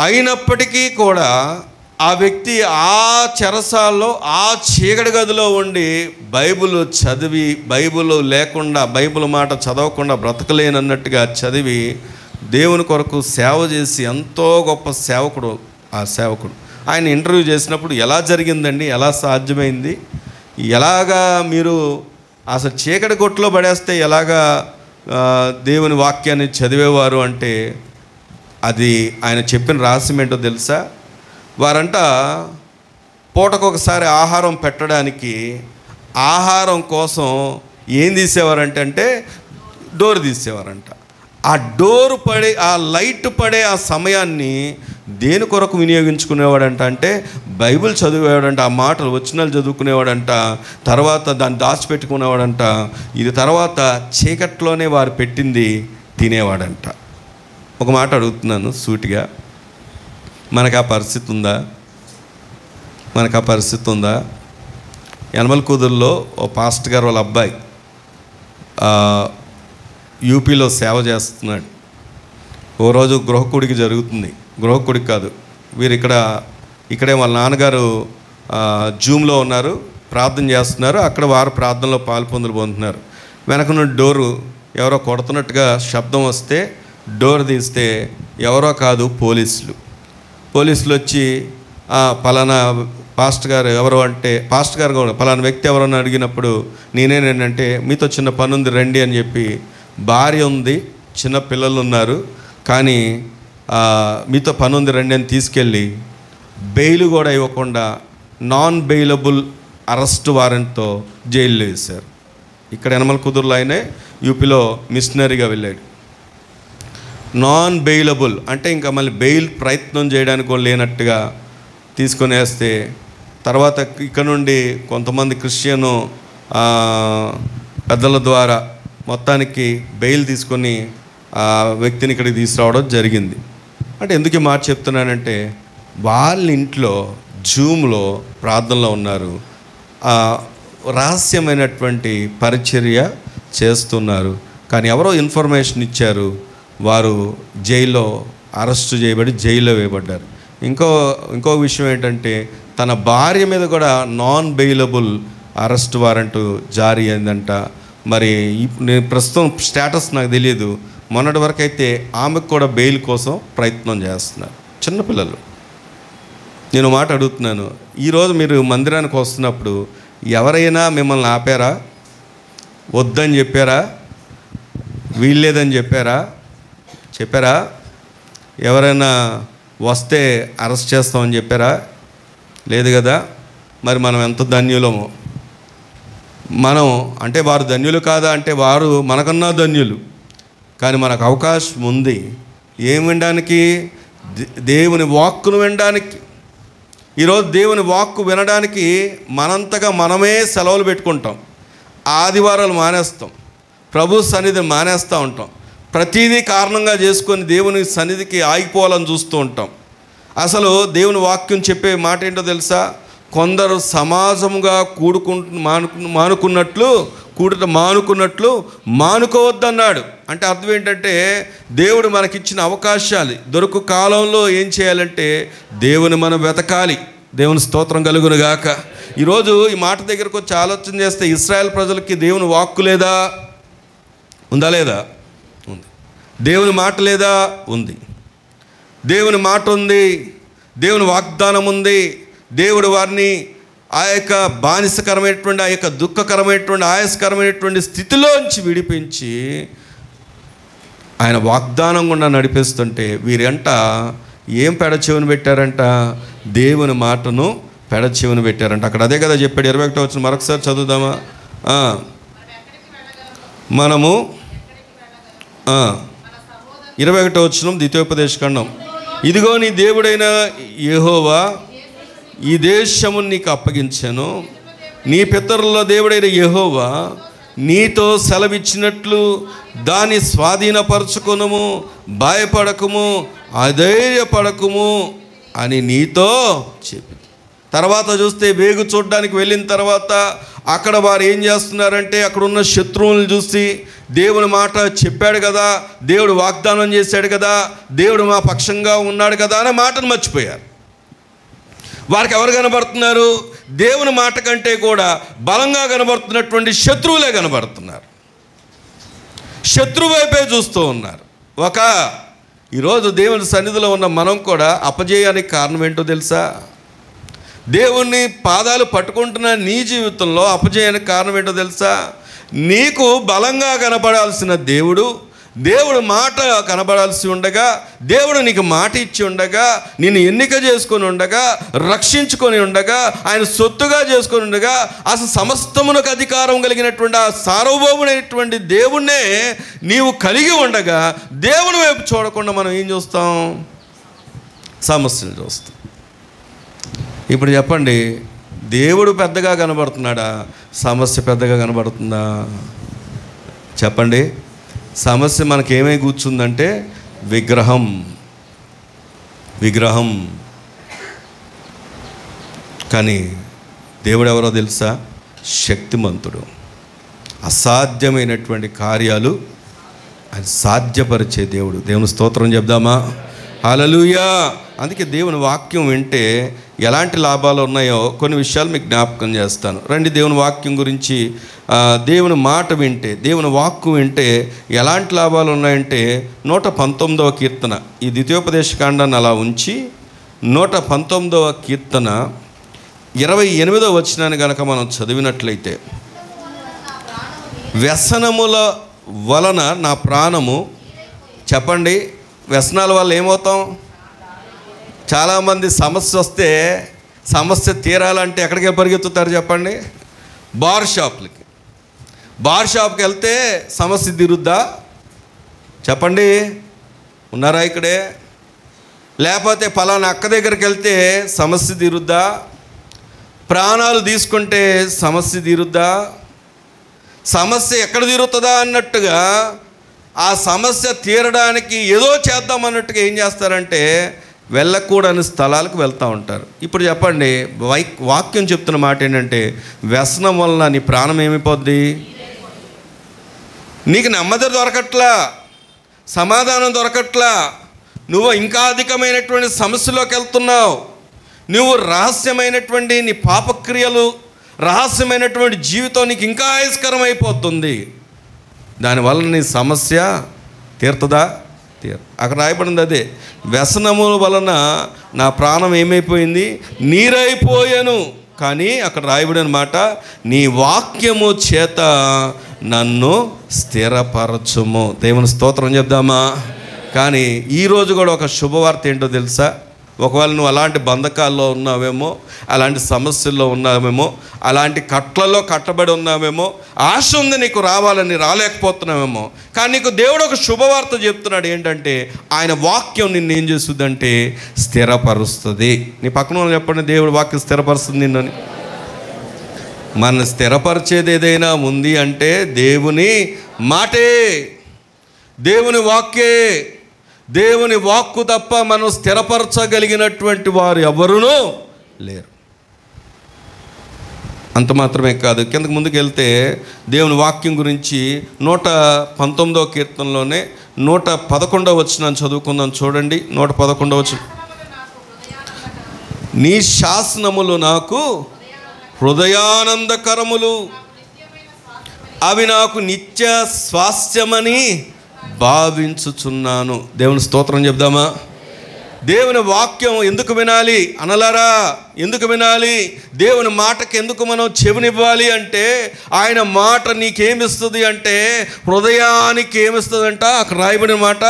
అయినప్పటికీ కూడా ఆ వ్యక్తి ఆ చెరసాల్లో ఆ చీకటి గదిలో ఉండి బైబిల్ చదివి, బైబిల్ లేకుండా, బైబిల్ మాట చదవకుండా బ్రతకలేనన్నట్టుగా చదివి దేవుని కొరకు సేవ చేసి ఎంతో గొప్ప సేవకుడు ఆ సేవకుడు. ఆయన ఇంటర్వ్యూ చేసినప్పుడు ఎలా జరిగిందండి, ఎలా సాధ్యమైంది, ఎలాగా మీరు అసలు చీకటి కొట్టులో పడేస్తే ఎలాగా దేవుని వాక్యాన్ని చదివేవారు అంటే అది ఆయన చెప్పిన రహస్యం ఏంటో తెలుసా? వారంట పూటకొకసారి ఆహారం పెట్టడానికి ఆహారం కోసం ఏం తీసేవారంటే డోర్ తీసేవారంట. ఆ డోర్ పడే, ఆ లైట్ పడే ఆ సమయాన్ని దేని కొరకు వినియోగించుకునేవాడంట అంటే బైబిల్ చదివేవాడంట, ఆ మాటలు వచనాలు చదువుకునేవాడంట, తర్వాత దాన్ని దాచిపెట్టుకునేవాడంట. ఇది తర్వాత చీకట్లోనే వారు పెట్టింది తినేవాడంట. ఒక మాట అడుగుతున్నాను సూటిగా, మనకు ఆ పరిస్థితి ఉందా? మనకు ఆ పరిస్థితి ఉందా? యనమల కుదురులో ఓ పాస్టర్ గారు వాళ్ళ అబ్బాయి యూపీలో సేవ చేస్తున్నాడు. ఓ రోజు గృహకుడికి జరుగుతుంది, గృహకుడికి కాదు, వీరు ఇక్కడే వాళ్ళ నాన్నగారు జూమ్లో ఉన్నారు, ప్రార్థన చేస్తున్నారు. అక్కడ వారు ప్రార్థనలో పొందుతున్నారు. వెనక నుండి డోరు ఎవరో కొడుతున్నట్టుగా శబ్దం వస్తే డోర్ తీస్తే ఎవరో కాదు, పోలీసులు వచ్చి పలానా పాస్టర్ గారు ఎవరు అంటే, పాస్టర్ గారు కూడా పలానా వ్యక్తి ఎవరని అడిగినప్పుడు నేనేంటంటే మీతో చిన్న పని ఉంది రండి అని చెప్పి, భార్య ఉంది, చిన్న పిల్లలు ఉన్నారు, కానీ మీతో పని ఉంది రండి అని తీసుకెళ్ళి బెయిల్ కూడా ఇవ్వకుండా నాన్ బెయిలబుల్ అరెస్ట్ వారెంట్తో జైల్లో వేశారు. ఇక్కడ యనమల కుదురులో ఆయనే యూపీలో మిషనరీగా వెళ్ళాడు. నాన్ బెయిలబుల్ అంటే ఇంకా మళ్ళీ బెయిల్ ప్రయత్నం చేయడానికి కూడా లేనట్టుగా తీసుకొని వేస్తే, తర్వాత ఇక్కడ నుండి కొంతమంది క్రిస్టియను పెద్దల ద్వారా మొత్తానికి బెయిల్ తీసుకొని ఆ వ్యక్తిని ఇక్కడికి తీసుకురావడం జరిగింది. అంటే ఎందుకు ఈ మాట చెప్తున్నానంటే, వాళ్ళ ఇంట్లో జూమ్లో ప్రార్థనలో ఉన్నారు, రహస్యమైనటువంటి పరిచర్య చేస్తున్నారు. కానీ ఎవరో ఇన్ఫర్మేషన్ ఇచ్చారు, వారు జైల్లో అరెస్టు చేయబడి జైల్లో వేయబడ్డారు. ఇంకో విషయం ఏంటంటే, తన భార్య మీద కూడా నాన్ బెయిలబుల్ అరెస్ట్ వారెంట్ జారీ అయిందంట. మరి నేను ప్రస్తుతం స్టేటస్ నాకు తెలియదు, మొన్నటి వరకు అయితే ఆమెకు కూడా బెయిల్ కోసం ప్రయత్నం చేస్తున్నారు చిన్నపిల్లలు. నేను మాట అడుగుతున్నాను, ఈరోజు మీరు మందిరానికి వస్తున్నప్పుడు ఎవరైనా మిమ్మల్ని ఆపారా? వద్దని చెప్పారా? వీల్లేదని చెప్పారా? ఎవరైనా వస్తే అరెస్ట్ చేస్తామని చెప్పారా? లేదు కదా. మరి మనం ఎంత ధన్యులమో. మనం అంటే వారు ధన్యులు కాదా అంటే వారు మనకన్నా ధన్యులు. కానీ మనకు అవకాశం ఉంది ఏం వినడానికి? దేవుని వాక్కును వినడానికి. ఈరోజు దేవుని వాక్కు వినడానికి మనంతగా మనమే సెలవులు పెట్టుకుంటాం, ఆదివారాలు మానేస్తాం, ప్రభు సన్నిధిని మానేస్తూ ఉంటాం, ప్రతిదీ కారణంగా చేసుకొని దేవుని సన్నిధికి ఆగిపోవాలని చూస్తూ ఉంటాం. అసలు దేవుని వాక్యం చెప్పే మాట ఏంటో తెలుసా? కొందరు సమాజంగా మానుకున్నట్లు మానుకోవద్దన్నాడు. అంటే అర్థం ఏంటంటే, దేవుడు మనకిచ్చిన అవకాశాలు దొరుకు కాలంలో ఏం చేయాలంటే దేవుని మనం వెతకాలి. దేవుని స్తోత్రం కలుగును గాక. ఈరోజు ఈ మాట దగ్గరకు వచ్చి ఆలోచన చేస్తే, ఇశ్రాయేల్ ప్రజలకి దేవుని వాక్కు లేదా? ఉందా? లేదా? ఉంది. దేవుని మాట లేదా? ఉంది. దేవుని మాట ఉంది, దేవుని వాగ్దానం ఉంది. దేవుడు వారిని ఆ యొక్క బానిసకరమైనటువంటి, ఆ యొక్క దుఃఖకరమైనటువంటి, ఆయాసకరమైనటువంటి స్థితిలోంచి విడిపించి ఆయన వాగ్దానం గుండా నడిపిస్తుంటే, వీరంట ఏం పెడచెవిని పెట్టారంట? దేవుని మాటను పెడచెవిని పెట్టారంట. అక్కడ అదే కదా చెప్పాడు. 21వ వచనం మరొకసారి చదువుదామా? మనము 21వ వచనం ద్వితీయోపదేశ ఖండం. ఇదిగో నీ దేవుడైన యెహోవా ఈ దేశము నీకు అప్పగించాను. నీ పితరుల దేవుడైన యెహోవా నీతో సెలవిచ్చినట్లు దాన్ని స్వాధీనపరచుకొనుము, భయపడకుము, అధైర్యపడకుము అని నీతో చెప్పి. తర్వాత చూస్తే వేగు చూడడానికి వెళ్ళిన తర్వాత అక్కడ వారు ఏం చేస్తున్నారంటే, అక్కడ ఉన్న శత్రువులను చూసి దేవుని మాట చెప్పాడు కదా, దేవుడు వాగ్దానం చేశాడు కదా, దేవుడు మా పక్షంగా ఉన్నాడు కదా అనే మాటను మర్చిపోయారు. వారికి ఎవరు కనబడుతున్నారు? దేవుని మాట కంటే కూడా బలంగా కనబడుతున్నటువంటి శత్రువులే కనబడుతున్నారు. శత్రువు వైపే చూస్తూ ఉన్నారు. ఈరోజు దేవుని సన్నిధిలో ఉన్న మనం కూడా అపజయానికి కారణం ఏంటో తెలుసా? దేవుని పాదాలు పట్టుకుంటున్న నీ జీవితంలో అపజయానికి కారణం ఏంటో తెలుసా? నీకు బలంగా కనపడాల్సిన దేవుడు మాట కనబడాల్సి ఉండగా, దేవుడు నీకు మాట ఇచ్చి ఉండగా, నిన్ను ఎన్నిక చేసుకొని ఉండగా, రక్షించుకొని ఉండగా, ఆయన సొత్తుగా చేసుకొని ఉండగా, అసలు సమస్తమునకు అధికారం కలిగినటువంటి ఆ సార్వభౌముడైనటువంటి దేవుణ్ణే నీవు కలిగి ఉండగా, దేవుని వైపు చూడకుండా మనం ఏం చూస్తాం? సమస్యలు చూస్తాం. ఇప్పుడు చెప్పండి, దేవుడు పెద్దగా కనబడుతున్నాడా? సమస్య పెద్దగా కనబడుతుందా? చెప్పండి. సమస్య మనకేమై కూర్చుందంటే విగ్రహం. కానీ దేవుడు ఎవరో తెలుసా? శక్తిమంతుడు. అసాధ్యమైనటువంటి కార్యాలు అది సాధ్యపరిచే దేవుడు. దేవుని స్తోత్రం చెప్దామా? హల్లెలూయా. అందుకే దేవుని వాక్యం వింటే ఎలాంటి లాభాలు ఉన్నాయో కొన్ని విషయాలు మీకు జ్ఞాపకం చేస్తాను. రండి, దేవుని వాక్యం గురించి, దేవుని మాట వింటే, దేవుని వాక్కు వింటే ఎలాంటి లాభాలు ఉన్నాయంటే 119వ కీర్తన, ఈ ద్వితీయోపదేశకాండాన్ని అలా ఉంచి 119వ కీర్తన 28వ వచనాన్ని కనుక మనం చదివినట్లయితే, వ్యసనముల వలన నా ప్రాణము, చెప్పండి, వ్యసనాల వల్ల ఏమవుతాం? చాలామంది సమస్య వస్తే, సమస్య తీరాలంటే ఎక్కడికి పరిగెత్తుతారు చెప్పండి? బార్ షాప్కి వెళ్తే సమస్య తీరుద్దా? చెప్పండి, ఉన్నారా ఇక్కడే? లేకపోతే పలానా అక్క దగ్గరికి వెళ్తే సమస్య తీరుద్దా? ప్రాణాలు తీసుకుంటే సమస్య తీరుద్దా? సమస్య ఎక్కడ తీరుతుందా అన్నట్టుగా, ఆ సమస్య తీరడానికి ఏదో చేద్దామన్నట్టుగా ఏం చేస్తారంటే వెళ్ళకూడని స్థలాలకు వెళ్తూ ఉంటారు. ఇప్పుడు చెప్పండి, వాక్యం చెప్తున్న మాట ఏంటంటే, వ్యసనం వలన నీ ప్రాణం ఏమైపోద్ది? నీకు నెమ్మది దొరకట్లా, సమాధానం దొరకట్లా, నువ్వు ఇంకా అధికమైనటువంటి సమస్యలోకి వెళ్తున్నావు. నువ్వు రహస్యమైనటువంటి నీ పాపక్రియలు, రహస్యమైనటువంటి జీవితం నీకు ఇంకా ఆయస్కరం అయిపోతుంది. దానివల్ల నీ సమస్య తీరుతుందా? అక్కడ రాయబడింది అదే, వ్యసనముల వలన నా ప్రాణం ఏమైపోయింది? నీరైపోయాను. కానీ అక్కడ రాయబడిన మాట, నీ వాక్యము చేత నన్ను స్థిరపరచుము. దేవుని స్తోత్రం చెప్దామా? కానీ ఈరోజు కూడా ఒక శుభవార్త ఏంటో తెలుసా? ఒకవేళ నువ్వు అలాంటి బంధకాల్లో ఉన్నావేమో, అలాంటి సమస్యల్లో ఉన్నావేమో, అలాంటి కట్లలో కట్టబడి ఉన్నావేమో, ఆశ ఉంది నీకు రావాలని, రాలేకపోతున్నావేమో, కానీ నీకు దేవుడు ఒక శుభవార్త చెప్తున్నాడు. ఏంటంటే ఆయన వాక్యం నిన్ను ఏం చేస్తుందంటే స్థిరపరుస్తుంది. నీ పక్కన వాళ్ళు చెప్పండి, దేవుడు వాక్యం స్థిరపరుస్తుంది నిన్నని. మన స్థిరపరిచేది ఏదైనా ఉంది అంటే దేవుని మాటే, దేవుని వాక్యే. దేవుని వాక్కు తప్ప మనం స్థిరపరచగలిగినటువంటి వారు ఎవరునూ లేరు. అంత మాత్రమే కాదు, కిందకు ముందుకు వెళ్తే దేవుని వాక్యం గురించి 119వ కీర్తనలోనే 111వ వచనాన్ని చదువుకుందాం. చూడండి, 111వ వచనం, నీ శాసనములు నాకు హృదయానందకరములు, అవి నాకు నిత్య స్వాస్థ్యమని భావించుచున్నాను. దేవుని స్తోత్రం చెప్దామా? దేవుని వాక్యం ఎందుకు వినాలి అనలారా? ఎందుకు వినాలి? దేవుని మాటకి ఎందుకు మనం చెవినివ్వాలి అంటే, ఆయన మాట నీకేమిస్తుంది అంటే హృదయానికి ఏమిస్తుందంట? అక్కడ రాయబడిన మాట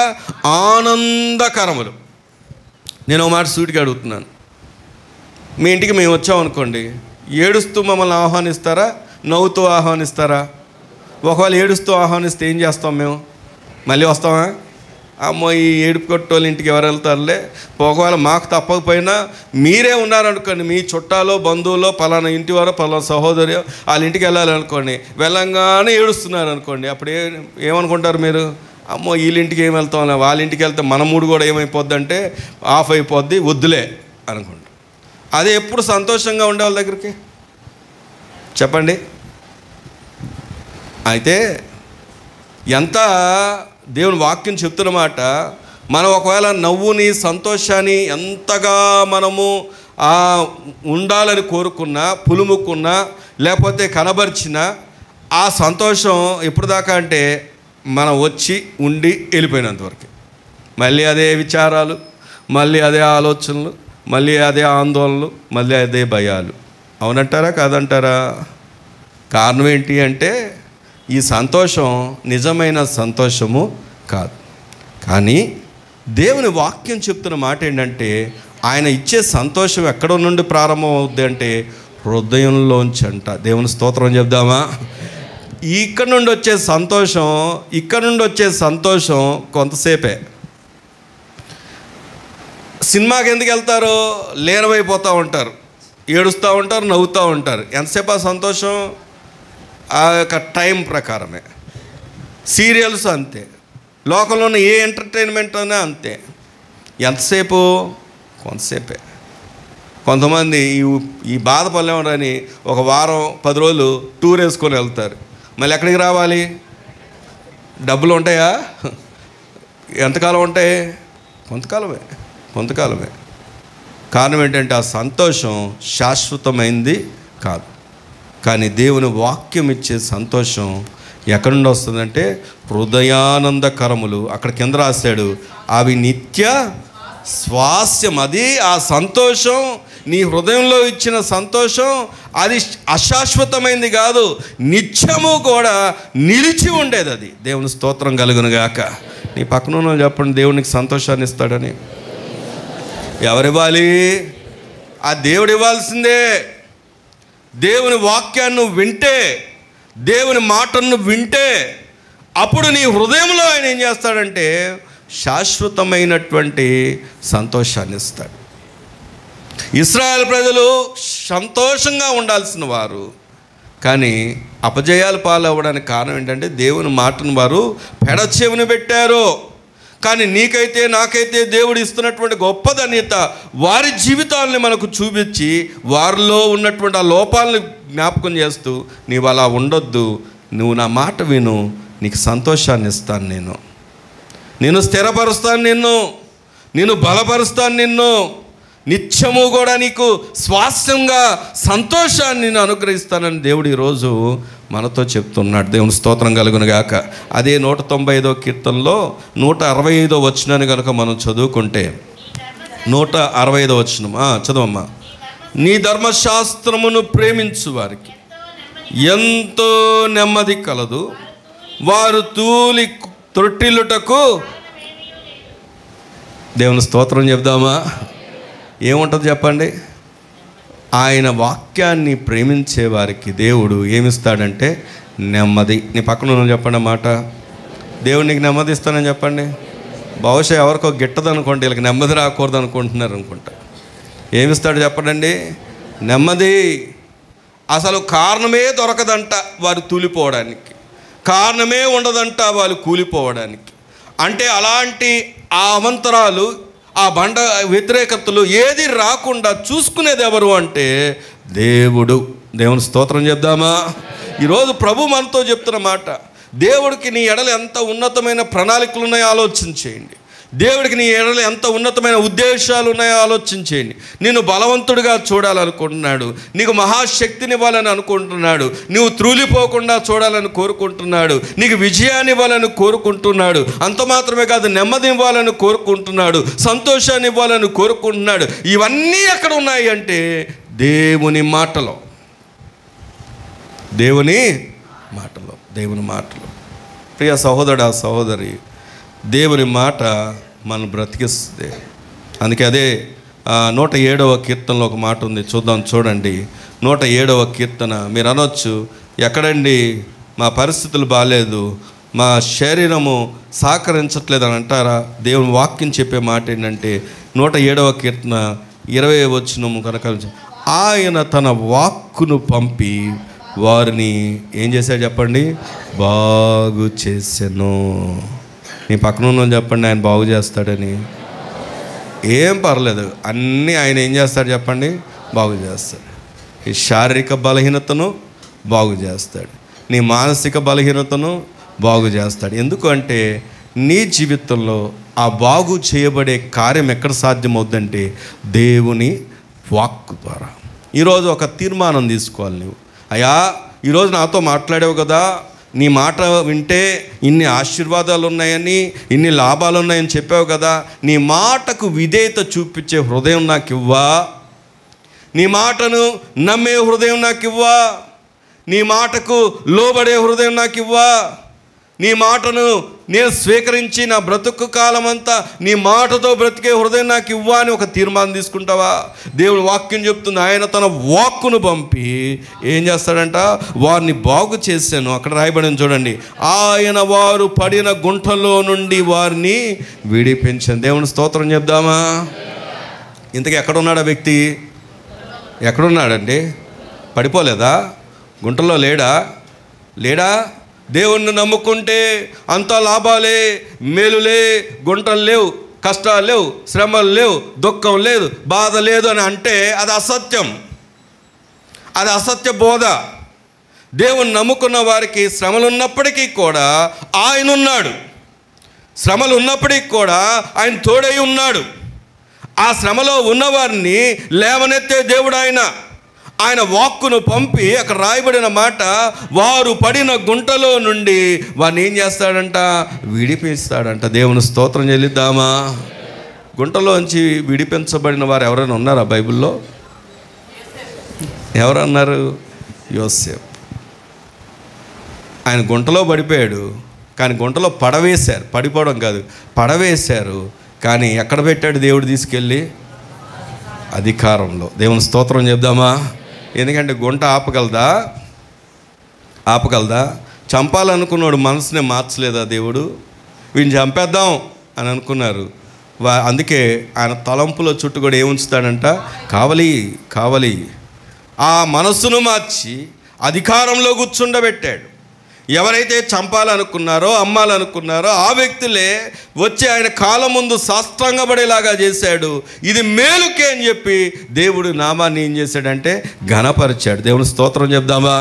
ఆనందకరములు. నేను ఒక మాట సూటిగా అడుగుతున్నాను. మీ ఇంటికి మేము వచ్చామనుకోండి, ఏడుస్తూ మమ్మల్ని ఆహ్వానిస్తారా, నవ్వుతూ ఆహ్వానిస్తారా? ఒకవేళ ఏడుస్తూ ఆహ్వానిస్తే ఏం చేస్తాం? మేము మళ్ళీ వస్తామా? అమ్మో ఈ ఏడుపు కొట్టోళ్ళ ఇంటికి ఎవరు వెళ్తారులే, ఒకవేళ మాకు తప్పకపోయినా మీరే ఉన్నారనుకోండి, మీ చుట్టాలో బంధువులో పలానా ఇంటి వారో పలానా సహోదరి వాళ్ళ ఇంటికి వెళ్ళాలనుకోండి, వెళ్ళంగానే ఏడుస్తున్నారు అనుకోండి, అప్పుడు ఏమనుకుంటారు మీరు? అమ్మో వీళ్ళింటికి ఏం వెళ్తాం, వాళ్ళ ఇంటికి వెళ్తే మన మూడు కూడా ఏమైపోద్ది అంటే ఆఫ్ అయిపోద్ది, వద్దులే అనుకుంటాం. అదే ఎప్పుడు సంతోషంగా ఉండే వాళ్ళ దగ్గరికి చెప్పండి. అయితే ఎంత దేవుని వాక్యం చెప్తున్నమాట, మనం ఒకవేళ నవ్వుని సంతోషాన్ని ఎంతగా మనము ఉండాలని కోరుకున్నా, పులుముకున్నా, లేకపోతే కనబరిచినా ఆ సంతోషం ఎప్పుడు దాకా అంటే మనం వచ్చి ఉండి వెళ్ళిపోయినంతవరకు. మళ్ళీ అదే విచారాలు, మళ్ళీ అదే ఆలోచనలు, మళ్ళీ అదే ఆందోళనలు, మళ్ళీ అదే భయాలు. అవునంటారా కాదంటారా? కారణం ఏంటి అంటే ఈ సంతోషం నిజమైన సంతోషము కాదు. కానీ దేవుని వాక్యం చెప్తున్న మాట ఏంటంటే ఆయన ఇచ్చే సంతోషం ఎక్కడ నుండి ప్రారంభం అవుద్ది అంటే హృదయంలోంచి అంట. దేవుని స్తోత్రం చెప్దామా? ఇక్కడ నుండి వచ్చే సంతోషం కొంతసేపే. సినిమాకి ఎందుకు వెళ్తారు? లీనమైపోతూ ఉంటారు, ఏడుస్తూ ఉంటారు, నవ్వుతూ ఉంటారు. ఎంతసేపు ఆ సంతోషం? ఆ యొక్క టైం ప్రకారమే. సీరియల్స్ అంతే, లోకంలోని ఏ ఎంటర్టైన్మెంట్ అయినా అంతే. ఎంతసేపు? కొంతసేపే. కొంతమంది ఈ బాధపడలేమని ఒక వారం 10 రోజులు టూర్ వేసుకొని వెళ్తారు. మళ్ళీ ఎక్కడికి రావాలి? డబ్బులు ఉంటాయా? ఎంతకాలం ఉంటాయి? కొంతకాలమే. కారణం ఏంటంటే ఆ సంతోషం శాశ్వతమైంది కాదు. కానీ దేవుని వాక్యం ఇచ్చే సంతోషం ఎక్కడి నుండి వస్తుందంటే హృదయానందకరములు. అక్కడ కింద రాశాడు, అవి నిత్య స్వాస్యం. అది ఆ సంతోషం, నీ హృదయంలో ఇచ్చిన సంతోషం అది అశాశ్వతమైంది కాదు, నిత్యము కూడా నిలిచి ఉండేది. అది దేవుని స్తోత్రం కలుగునుగాక. నీ పక్కన చెప్పండి, దేవునికి సంతోషాన్ని ఇస్తాడని. ఎవరివ్వాలి? ఆ దేవుడు ఇవ్వాల్సిందే. దేవుని వాక్యాన్ని వింటే, దేవుని మాటను వింటే అప్పుడు నీ హృదయంలో ఆయన ఏం చేస్తాడంటే శాశ్వతమైనటువంటి సంతోషాన్ని ఇస్తాడు. ఇశ్రాయేలు ప్రజలు సంతోషంగా ఉండాల్సిన వారు, కానీ అపజయాలు పాలవ్వడానికి కారణం ఏంటంటే దేవుని మాటను వారు పెడచెవిన పెట్టారు. కానీ నీకైతే నాకైతే దేవుడు ఇస్తున్నటువంటి గొప్ప ధన్యత వారి జీవితాలని మనకు చూపించి వారిలో ఉన్నటువంటి ఆ లోపాలను జ్ఞాపకం చేస్తూ, నీవు అలా ఉండొద్దు, నువ్వు నా మాట విను, నీకు సంతోషాన్ని ఇస్తాను, నేను స్థిరపరుస్తాను, నిన్ను బలపరుస్తాను, నిత్యము కూడా నీకు స్వాస్థ్యంగా సంతోషాన్ని నేను అనుగ్రహిస్తానని దేవుడు ఈరోజు మనతో చెప్తున్నాడు. దేవుని స్తోత్రం కలుగునుగాక. అదే 195వ కీర్తనలో 165వ వచనాన్ని కనుక మనం చదువుకుంటే, 165వ వచనం చదవమ్మా. నీ ధర్మశాస్త్రమును ప్రేమించు వారికి ఎంతో నెమ్మది కలదు, వారు తూలి తొట్టిల్లుటకు. దేవుని స్తోత్రం చెప్దామా? ఏముంటుంది చెప్పండి? ఆయన వాక్యాన్ని ప్రేమించే వారికి దేవుడు ఏమిస్తాడంటే నెమ్మది. నీ పక్కన చెప్పండి మాట, దేవుడు నీకు నెమ్మది ఇస్తానని చెప్పండి. బహుశా ఎవరికో గిట్టదనుకోండి, వీళ్ళకి నెమ్మది రాకూడదు అనుకుంటున్నారు అనుకుంటా. ఏమిస్తాడు చెప్పండి? నెమ్మది. అసలు కారణమే దొరకదంట వారు తూలిపోవడానికి, కారణమే ఉండదంట వాళ్ళు కూలిపోవడానికి. అంటే అలాంటి ఆ అవంతరాలు, ఆ బండ వ్యతిరేకతలు ఏది రాకుండా చూసుకునేది ఎవరు అంటే దేవుడు. దేవుని స్తోత్రం చెప్దామా? ఈరోజు ప్రభు మనతో చెప్తున్న మాట, దేవుడికి నీ ఎడల ఎంత ఉన్నతమైన ప్రణాళికలు ఉన్నాయో ఆలోచన చేయండి. దేవుడికి నీ ఎడల ఎంత ఉన్నతమైన ఉద్దేశాలు ఉన్నాయో ఆలోచన చేయండి. నిన్ను బలవంతుడిగా చూడాలనుకుంటున్నాడు, నీకు మహాశక్తిని ఇవ్వాలని అనుకుంటున్నాడు, నువ్వు త్రూలిపోకుండా చూడాలని కోరుకుంటున్నాడు, నీకు విజయాన్ని ఇవ్వాలని కోరుకుంటున్నాడు. అంత మాత్రమే కాదు, నెమ్మది ఇవ్వాలని కోరుకుంటున్నాడు, సంతోషాన్ని ఇవ్వాలని కోరుకుంటున్నాడు. ఇవన్నీ ఎక్కడ ఉన్నాయి అంటే దేవుని మాటలో. ప్రియ సహోదరుడా, సహోదరి, దేవుని మాట మనం బ్రతికిస్తుంది. అందుకే అదే 107వ కీర్తనలో ఒక మాట ఉంది, చూడండి. 107వ కీర్తన. మీరు అనొచ్చు, ఎక్కడండి మా పరిస్థితులు బాగాలేదు, మా శరీరము సహకరించట్లేదని అంటారా? దేవుని వాక్యం చెప్పే మాట ఏంటంటే 107వ కీర్తన 20వ వచనము కనుక, ఆయన తన వాక్కును పంపి వారిని ఏం చేశాడు చెప్పండి? బాగు చేసెను. నీ పక్కన ఉన్న చెప్పండి, ఆయన బాగు చేస్తాడని. ఏం పర్లేదు, అన్నీ ఆయన ఏం చేస్తాడు చెప్పండి? బాగు చేస్తాడు. ఈ శారీరక బలహీనతను బాగు చేస్తాడు, నీ మానసిక బలహీనతను బాగు చేస్తాడు. ఎందుకంటే నీ జీవితంలో ఆ బాగు చేయబడే కార్యం ఎక్కడ సాధ్యమవుద్దంటే దేవుని వాక్కు ద్వారా. ఈరోజు ఒక తీర్మానం తీసుకోవాలి. నువ్వు, అయ్యా ఈరోజు నాతో మాట్లాడావు కదా, నీ మాట వింటే ఇన్ని ఆశీర్వాదాలు ఉన్నాయని, ఇన్ని లాభాలు ఉన్నాయని చెప్పావు కదా, నీ మాటకు విధేయత చూపించే హృదయం నాకు ఇవ్వా, నీ మాటను నమ్మే హృదయం నాకు ఇవ్వా, నీ మాటకు లోబడే హృదయం నాకు ఇవ్వా, నీ మాటను నేను స్వీకరించి నా బ్రతుకు కాలమంతా నీ మాటతో బ్రతికే హృదయం నాకు ఇవ్వా అని ఒక తీర్మానం తీసుకుంటావా? దేవుని వాక్యం చెప్తుంది, ఆయన తన వాక్కును పంపి ఏం చేస్తాడంట? వారిని బాగు చేశాను. అక్కడ రాయబడింది చూడండి, ఆయన వారు పడిన గుంటలో నుండి వారిని విడిపించాను. దేవుని స్తోత్రం చెప్దామా? ఇంతకీ ఎక్కడున్నాడు ఆ వ్యక్తి? ఎక్కడున్నాడండి? పడిపోలేదా? గుంటలో లేడా? దేవుణ్ణి నమ్ముకుంటే అంతా లాభాలే, మేలులే, గుంటలు లేవు, కష్టాలు లేవు, శ్రమలు లేవు, దుఃఖం లేదు, బాధ లేదు అని అంటే అది అసత్యం, అది అసత్య బోధ. దేవుణ్ణి నమ్ముకున్న వారికి శ్రమలు ఉన్నప్పటికీ కూడా ఆయన ఉన్నాడు, శ్రమలు ఉన్నప్పటికీ కూడా ఆయన తోడై ఉన్నాడు. ఆ శ్రమలో ఉన్నవారిని లేవనెత్తే దేవుడు ఆయన వాక్కును పంపి, అక్కడ రాయబడిన మాట, వారు పడిన గుంటలో నుండి వారిని ఏం చేస్తాడంట? విడిపిస్తాడంట. దేవుని స్తోత్రం చెల్లిద్దామా? గుంటలోంచి విడిపించబడిన వారు ఎవరైనా ఉన్నారా బైబిల్లో? ఎవరన్నారు? యోసేపు. ఆయన గుంటలో పడిపోయాడు, కానీ గుంటలో పడవేశారు. పడిపోవడం కాదు, పడవేశారు. కానీ ఎక్కడ పెట్టాడు దేవుడు? తీసుకెళ్ళి అధికారంలో. దేవుని స్తోత్రం చెప్దామా? ఎందుకంటే గుంట ఆపగలదా? చంపాలనుకున్నాడు, మనసునే మార్చలేదా దేవుడు? వీడిని చంపేద్దాం అని అనుకున్నారు. అందుకే ఆయన తలంపుల చుట్టూ కూడా ఏముంచుతాడంట? కావలి. ఆ మనస్సును మార్చి అధికారంలో కూర్చుండబెట్టాడు. ఎవరైతే చంపాలనుకున్నారో, అమ్మాలనుకున్నారో ఆ వ్యక్తులే వచ్చి ఆయన కాలం ముందు సాష్టాంగపడేలాగా చేశాడు. ఇది మేలుకే అని చెప్పి దేవుడు నామాన్ని ఏం చేశాడంటే ఘనపరిచాడు. దేవుని స్తోత్రం చెప్దామా?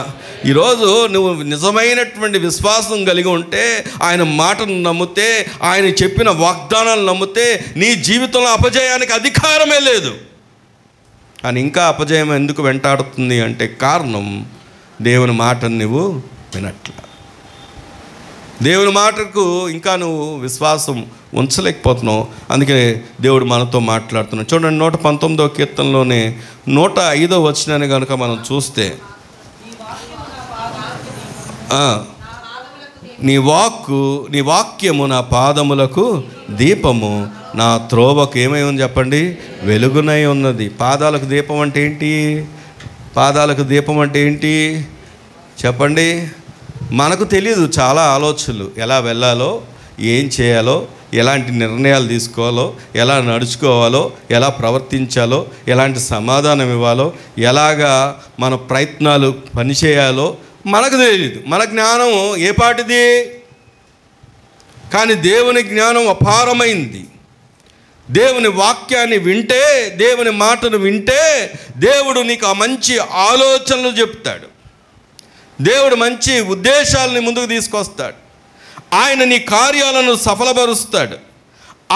ఈరోజు నువ్వు నిజమైనటువంటి విశ్వాసం కలిగి ఉంటే, ఆయన మాటను నమ్మితే, ఆయన చెప్పిన వాగ్దానాలు నమ్మితే, నీ జీవితంలో అపజయానికి అధికారమే లేదు. కానీ ఇంకా అపజయం ఎందుకు వెంటాడుతుంది అంటే కారణం దేవుని మాటను నువ్వు వినట్ల. దేవుని మాటకు ఇంకా నువ్వు విశ్వాసం ఉంచలేకపోతున్నావు. అందుకే దేవుడు మనతో మాట్లాడుతున్నాడు. చూడండి, 119వ కీర్తనలోనే 105వ వచనాన్ని కనుక మనం చూస్తే, నీ వాక్యము నా పాదములకు దీపము, నా త్రోవకు ఏమై ఉంది చెప్పండి? వెలుగునై ఉన్నది. పాదాలకు దీపం అంటే ఏంటి? పాదాలకు దీపం అంటే ఏంటి చెప్పండి? మనకు తెలియదు చాలా ఆలోచనలు, ఎలా వెళ్ళాలో, ఏం చేయాలో, ఎలాంటి నిర్ణయాలు తీసుకోవాలో, ఎలా నడుచుకోవాలో, ఎలా ప్రవర్తించాలో, ఎలాంటి సమాధానం ఇవ్వాలో, ఎలాగా మన ప్రయత్నాలు పనిచేయాలో మనకు తెలియదు. మన జ్ఞానం ఏ పాటిది? కానీ దేవుని జ్ఞానం అపారమైంది. దేవుని వాక్యాన్ని వింటే, దేవుని మాటను వింటే దేవుడు నీకు ఆ మంచి ఆలోచనలు చెప్తాడు. దేవుడు మంచి ఉద్దేశాలని ముందుకు తీసుకొస్తాడు. ఆయన నీ కార్యాలను సఫలపరుస్తాడు.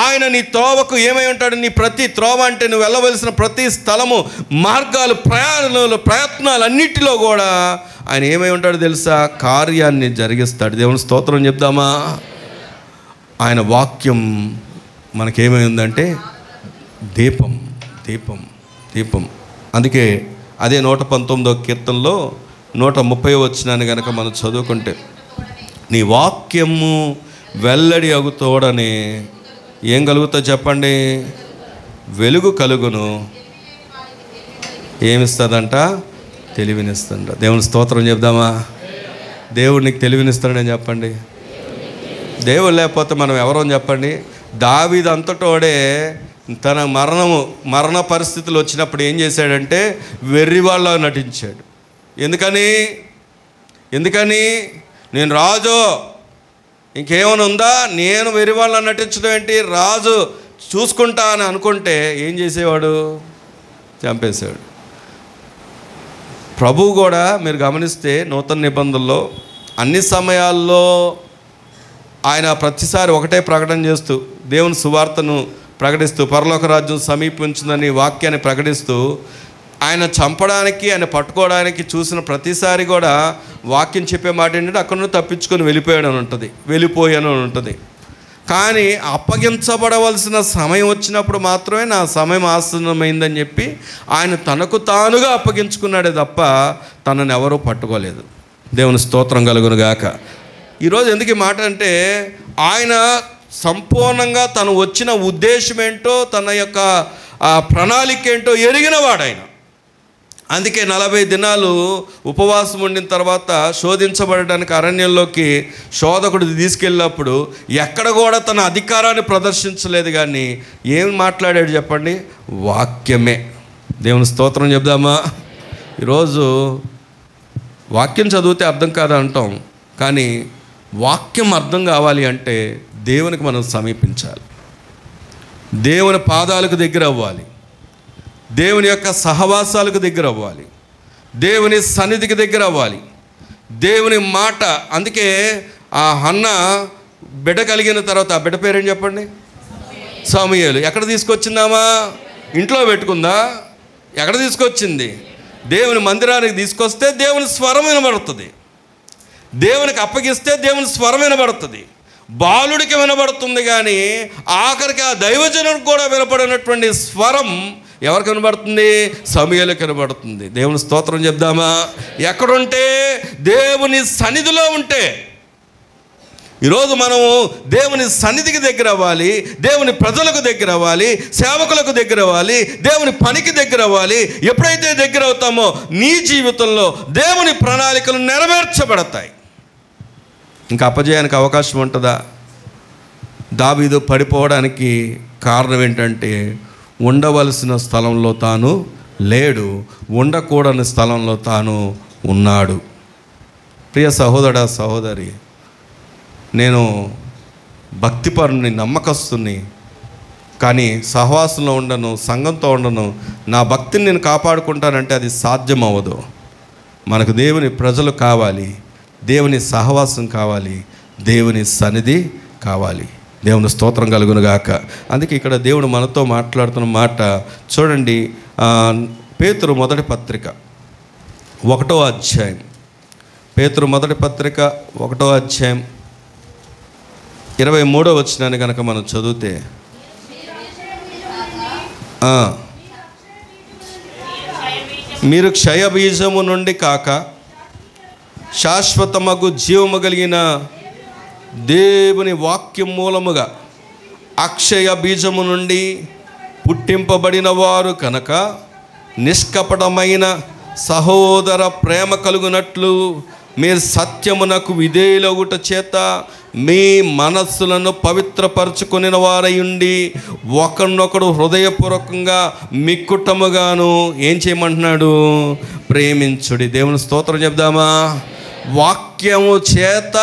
ఆయన నీ త్రోవకు ఏమై ఉంటాడు? నీ ప్రతి త్రోవ అంటే నువ్వు వెళ్ళవలసిన ప్రతి స్థలము, మార్గాలు, ప్రయత్నాలు అన్నిటిలో కూడా ఆయన ఏమై ఉంటాడు తెలుసా? కార్యాన్ని జరిగిస్తాడు. దేవుని స్తోత్రం చెప్దామా? ఆయన వాక్యం మనకేమై ఉందంటే దీపం. అందుకే అదే 119వ కీర్తనలో 130వ వచనాన్ని కనుక మనం చదువుకుంటే, నీ వాక్యము వెల్లడి అగుతోడని ఏం కలుగుతా చెప్పండి? వెలుగు కలుగును. ఏమిస్తుందంట? తెలివినిస్తుందంట. దేవుని స్తోత్రం చెప్దామా? దేవుడు నీకు తెలివినిస్తాడని చెప్పండి. దేవుడు లేకపోతే మనం ఎవరో చెప్పండి. దావీదు అంతటోడే తన మరణ పరిస్థితులు వచ్చినప్పుడు ఏం చేశాడంటే వెర్రివాళ్ళ నటించాడు. ఎందుకని నేను రాజు, ఇంకేమైనా ఉందా, నేను వెర్రివాళ్ళ నటించడం ఏంటి, రాజు చూసుకుంటా అని అనుకుంటే ఏం చేసేవాడు, చంపేశాడు. ప్రభువు కూడా మీరు గమనిస్తే నూతన నిబంధనలో అన్ని సమయాల్లో ఆయన ప్రతిసారి ఒకటే ప్రకటన చేస్తూ దేవుని సువార్తను ప్రకటిస్తూ పరలోక రాజ్యం సమీపించిందని వాక్యాన్ని ప్రకటిస్తూ ఆయన చంపడానికి ఆయన పట్టుకోవడానికి చూసిన ప్రతిసారి కూడా వాక్యం చెప్పే మాట ఏంటంటే అక్కడ నుండి తప్పించుకొని వెళ్ళిపోయాను అని ఉంటుంది. కానీ అప్పగించబడవలసిన సమయం వచ్చినప్పుడు మాత్రమే నా సమయం ఆసన్నమైందని చెప్పి ఆయన తనకు తానుగా అప్పగించుకున్నాడే తప్ప తనని ఎవరూ పట్టుకోలేదు. దేవుని స్తోత్రం కలుగును గాక. ఈరోజు ఎందుకు ఈ మాట అంటే ఆయన సంపూర్ణంగా తను వచ్చిన ఉద్దేశం ఏంటో, తన యొక్క ప్రణాళిక ఏంటో ఎరిగినవాడు ఆయన. అందుకే 40 దినాలు ఉపవాసం ఉండిన తర్వాత శోధించబడడానికి అరణ్యంలోకి శోధకుడు తీసుకెళ్ళినప్పుడు ఎక్కడ కూడా తన అధికారాన్ని ప్రదర్శించలేదు. కానీ ఏం మాట్లాడాడు చెప్పండి, వాక్యమే. దేవుని స్తోత్రం చెప్దామా. ఈరోజు వాక్యం చదివితే అర్థం కాదు అంటాం, కానీ వాక్యం అర్థం కావాలి అంటే దేవునికి మనం సమీపించాలి, దేవుని పాదాలకు దగ్గర అవ్వాలి, దేవుని యొక్క సహవాసాలకు దగ్గర అవ్వాలి, దేవుని సన్నిధికి దగ్గర అవ్వాలి, దేవుని మాట. అందుకే ఆ హన్న బిడ్డ కలిగిన తర్వాత ఆ బిడ్డ పేరేం చెప్పండి, సమూయేలు. ఎక్కడ తీసుకొచ్చిందామా, ఇంట్లో పెట్టుకుందా, ఎక్కడ తీసుకొచ్చింది, దేవుని మందిరానికి తీసుకొస్తే దేవుని స్వరం వినబడుతుంది, దేవునికి అప్పగిస్తే దేవుని స్వరం వినబడుతుంది, బాలుడికి వినబడుతుంది. కానీ ఆఖరికి ఆ దైవజనుడికి కూడా వినపడినటువంటి స్వరం ఎవరికి వినబడుతుంది, సమూయేలుకి వినబడుతుంది. దేవుని స్తోత్రం చెప్దామా. ఎక్కడుంటే దేవుని సన్నిధిలో ఉంటే. ఈరోజు మనము దేవుని సన్నిధికి దగ్గర అవ్వాలి, దేవుని ప్రజలకు దగ్గర అవ్వాలి, సేవకులకు దగ్గర అవ్వాలి, దేవుని పనికి దగ్గర అవ్వాలి. ఎప్పుడైతే దగ్గర అవుతామో నీ జీవితంలో దేవుని ప్రణాళికలు నెరవేర్చబడతాయి. ఇంకా అపజయానికి అవకాశం ఉంటుందా? దావీదు పడిపోవడానికి కారణం ఏంటంటే ఉండవలసిన స్థలంలో తాను లేడు, ఉండకూడని స్థలంలో తాను ఉన్నాడు. ప్రియ సహోదరా సహోదరి, నేను భక్తిపరుని, నమ్మకస్తుని, కానీ సహవాసంలో ఉండను, సంఘంతో ఉండను, నా భక్తిని నేను కాపాడుకుంటానంటే అది సాధ్యం అవ్వదు. మనకు దేవుని ప్రజలు కావాలి, దేవుని సహవాసం కావాలి, దేవుని సన్నిధి కావాలి. దేవుని స్తోత్రం కలుగును గాక. అందుకే ఇక్కడ దేవుడు మనతో మాట్లాడుతున్న మాట చూడండి. పేతురు మొదటి పత్రిక 1వ అధ్యాయం, పేతురు మొదటి పత్రిక 1వ అధ్యాయం 23వ వచనాన్ని కనుక మనం చదివితే, మీరు క్షయబీజము నుండి కాక శాశ్వతమగు జీవము కలిగిన దేవుని వాక్యం మూలముగా అక్షయ బీజము నుండి పుట్టింపబడిన వారు కనుక నిష్కపటమైన సహోదర ప్రేమ కలుగునట్లు మీరు సత్యమునకు విధేయులగుట చేత మీ మనస్సులను పవిత్రపరచుకొనిన వారై ఉండి ఒకరినొకడు హృదయపూర్వకంగా మిక్కుటముగాను ఏం చేయమంటున్నాడు, ప్రేమించుడి. దేవుని స్తోత్రం చెప్దామా. వాక్యము చేత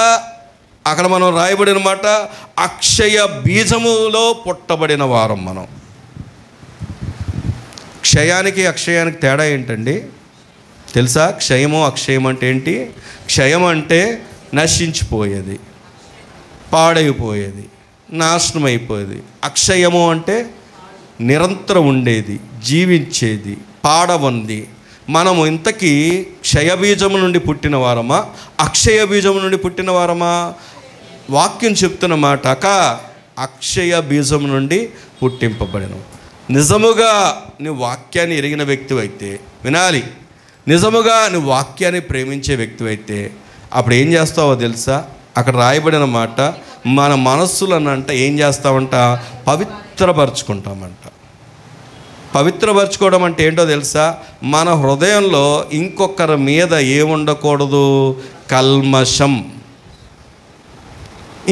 అక్కడ మనం రాయబడిన మాట అక్షయ బీజములో పుట్టబడిన వారం మనం. క్షయానికి అక్షయానికి తేడా ఏంటండి తెలుసా? క్షయము అక్షయం అంటే ఏంటి? క్షయం అంటే నశించిపోయేది, పాడైపోయేది, నాశనం అయిపోయేది. అక్షయము అంటే నిరంతరం ఉండేది, జీవించేది, పాడవంది. మనము ఇంతకీ క్షయబీజము నుండి పుట్టిన వారమా, అక్షయ బీజము నుండి పుట్టిన వారమా? వాక్యం చెప్తున్న మాట అక్షయ బీజం నుండి పుట్టింపబడిన. నిజముగా నువ్వు వాక్యాన్ని ఎరిగిన వ్యక్తివైతే వినాలి, నిజముగా నువ్వు వాక్యాన్ని ప్రేమించే వ్యక్తివైతే అప్పుడు ఏం చేస్తావో తెలుసా? అక్కడ రాయబడిన మాట మన మనస్సులనంట ఏం చేస్తామంట, పవిత్రపరచుకుంటామంట. పవిత్రపరచుకోవడం అంటే ఏంటో తెలుసా? మన హృదయంలో ఇంకొకరి మీద ఏముండకూడదు, కల్మషం.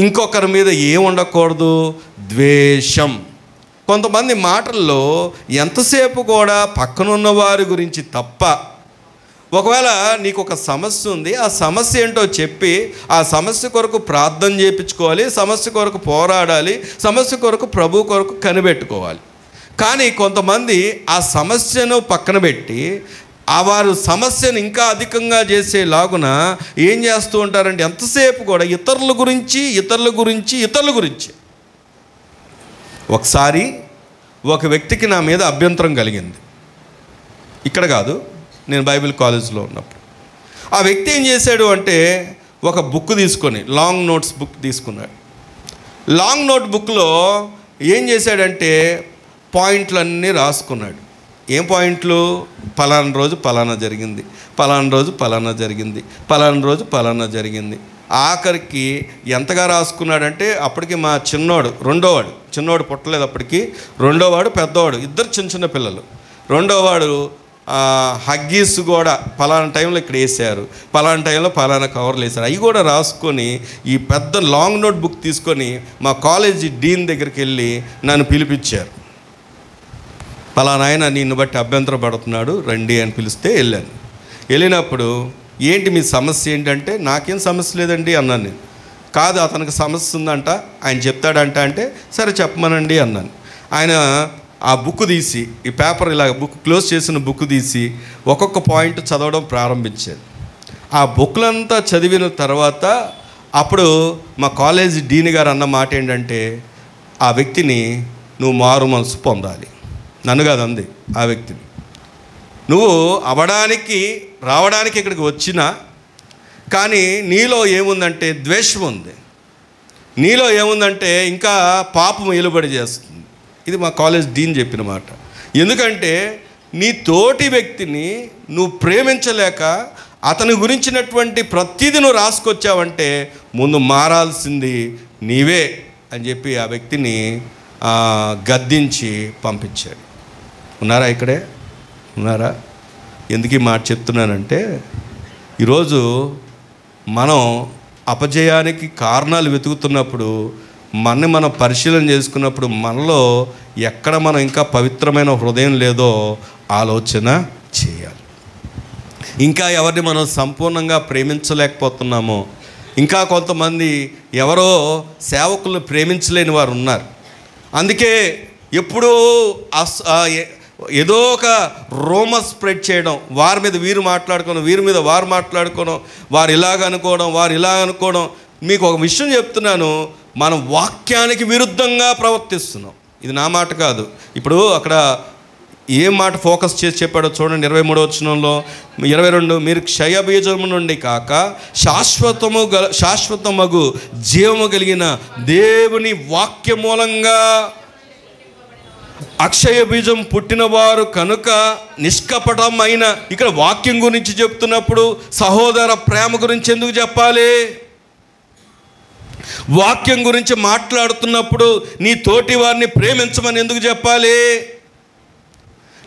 ఇంకొకరి మీద ఏం ఉండకూడదు? ద్వేషం. కొంతమంది మాటల్లో ఎంతసేపు కూడా పక్కనున్న వారి గురించి తప్ప, ఒకవేళ నీకు ఒక సమస్య ఉంది, ఆ సమస్య ఏంటో చెప్పి ఆ సమస్య కొరకు ప్రార్థన చేయించుకోవాలి, సమస్య కొరకు పోరాడాలి, సమస్య కొరకు ప్రభు కొరకు కనిపెట్టుకోవాలి. కానీ కొంతమంది ఆ సమస్యను పక్కన పెట్టి వారు సమస్యను ఇంకా అధికంగా చేసేలాగున ఏం చేస్తూ ఉంటారంటే ఎంతసేపు కూడా ఇతరుల గురించి. ఒకసారి ఒక వ్యక్తికి నా మీద అభ్యంతరం కలిగింది. ఇక్కడ కాదు, నేను బైబిల్ కాలేజ్లో ఉన్నప్పుడు. ఆ వ్యక్తి ఏం చేశాడు అంటే ఒక బుక్ తీసుకొని, లాంగ్ నోట్స్ బుక్ తీసుకున్నాడు. లాంగ్ నోట్ బుక్లో ఏం చేశాడంటే పాయింట్లన్నీ రాసుకున్నాడు. ఏం పాయింట్లు? పలానా రోజు పలానా జరిగింది, పలానా రోజు పలానా జరిగింది, పలానా రోజు పలానా జరిగింది. ఆఖరికి ఎంతగా రాసుకున్నాడంటే అప్పటికి మా చిన్నోడు పుట్టలేదు అప్పటికి, రెండోవాడు పెద్దవాడు, ఇద్దరు చిన్న పిల్లలు. రెండోవాడు హగ్గీస్ కూడా పలానా టైంలో ఇక్కడ వేసారు, పలానా టైంలో పలానా కవర్లు వేసారు, అవి కూడా రాసుకొని ఈ పెద్ద లాంగ్ నోట్ బుక్ తీసుకొని మా కాలేజీ డీన్ దగ్గరికి వెళ్ళి నన్ను పిలిపించారు. పలానా ఆయన నిన్ను బట్టి అభ్యంతరం పడుతున్నాడు, రండి అని పిలిస్తే వెళ్ళాను. వెళ్ళినప్పుడు ఏంటి మీ సమస్య ఏంటంటే, నాకేం సమస్య లేదండి అన్నాను నేను. కాదు, అతనికి సమస్య ఉందంట, ఆయన చెప్తాడంట అంటే సరే చెప్పమనండి అన్నాను. ఆయన ఆ బుక్ తీసి, ఈ పేపర్ ఇలా బుక్ క్లోజ్ చేసిన బుక్ తీసి ఒక్కొక్క పాయింట్ చదవడం ప్రారంభించారు. ఆ బుక్లంతా చదివిన తర్వాత అప్పుడు మా కాలేజీ డీన్ గారు అన్న మాట ఏంటంటే, ఆ వ్యక్తిని నువ్వు మారు మనసు పొందాలి. నన్ను కాదు అంది, ఆ వ్యక్తిని. నువ్వు రావడానికి ఇక్కడికి వచ్చినా కానీ నీలో ఏముందంటే ద్వేషం ఉంది, నీలో ఏముందంటే ఇంకా పాపం ఏలుబడి చేస్తుంది. ఇది మా కాలేజ్ డీన్ చెప్పిన మాట. ఎందుకంటే నీ తోటి వ్యక్తిని నువ్వు ప్రేమించలేక అతని గురించినటువంటి ప్రతిదీ నువ్వు రాసుకొచ్చావంటే ముందు మారాల్సింది నీవే అని చెప్పి ఆ వ్యక్తిని గద్దించి పంపించాడు. ఉన్నారా? ఇక్కడే ఉన్నారా? ఎందుకు ఈ మాట చెప్తున్నానంటే, ఈరోజు మనం అపజయానికి కారణాలు వెతుకుతున్నప్పుడు, మనం పరిశీలన చేసుకున్నప్పుడు మనలో ఎక్కడ మనం ఇంకా పవిత్రమైన హృదయం లేదో ఆలోచన చేయాలి. ఇంకా ఎవరిని మనం సంపూర్ణంగా ప్రేమించలేకపోతున్నామో, ఇంకా కొంతమంది ఎవరో సేవకులను ప్రేమించలేని వారు ఉన్నారు. అందుకే ఎప్పుడూ ఏదో ఒక రూమర్ స్ప్రెడ్ చేయడం, వారి మీద వీరు మాట్లాడుకోవడం, వీరి మీద వారు మాట్లాడుకోవడం, వారు ఇలాగ అనుకోవడం. మీకు ఒక విషయం చెప్తున్నాను, మనం వాక్యానికి విరుద్ధంగా ప్రవర్తిస్తున్నాం. ఇది నా మాట కాదు. ఇప్పుడు అక్కడ ఏం మాట ఫోకస్ చేసి చెప్పాడో చూడండి. 23వ వచనంలో 22, మీరు క్షయబీజము నుండి కాక శాశ్వతమగు జీవము కలిగిన దేవుని వాక్య మూలంగా అక్షయ బీజం పుట్టినవారు కనుక నిష్కపటమైన. ఇక్కడ వాక్యం గురించి చెప్తున్నప్పుడు సహోదర ప్రేమ గురించి ఎందుకు చెప్పాలి? వాక్యం గురించి మాట్లాడుతున్నప్పుడు నీ తోటి వారిని ప్రేమించమని ఎందుకు చెప్పాలి?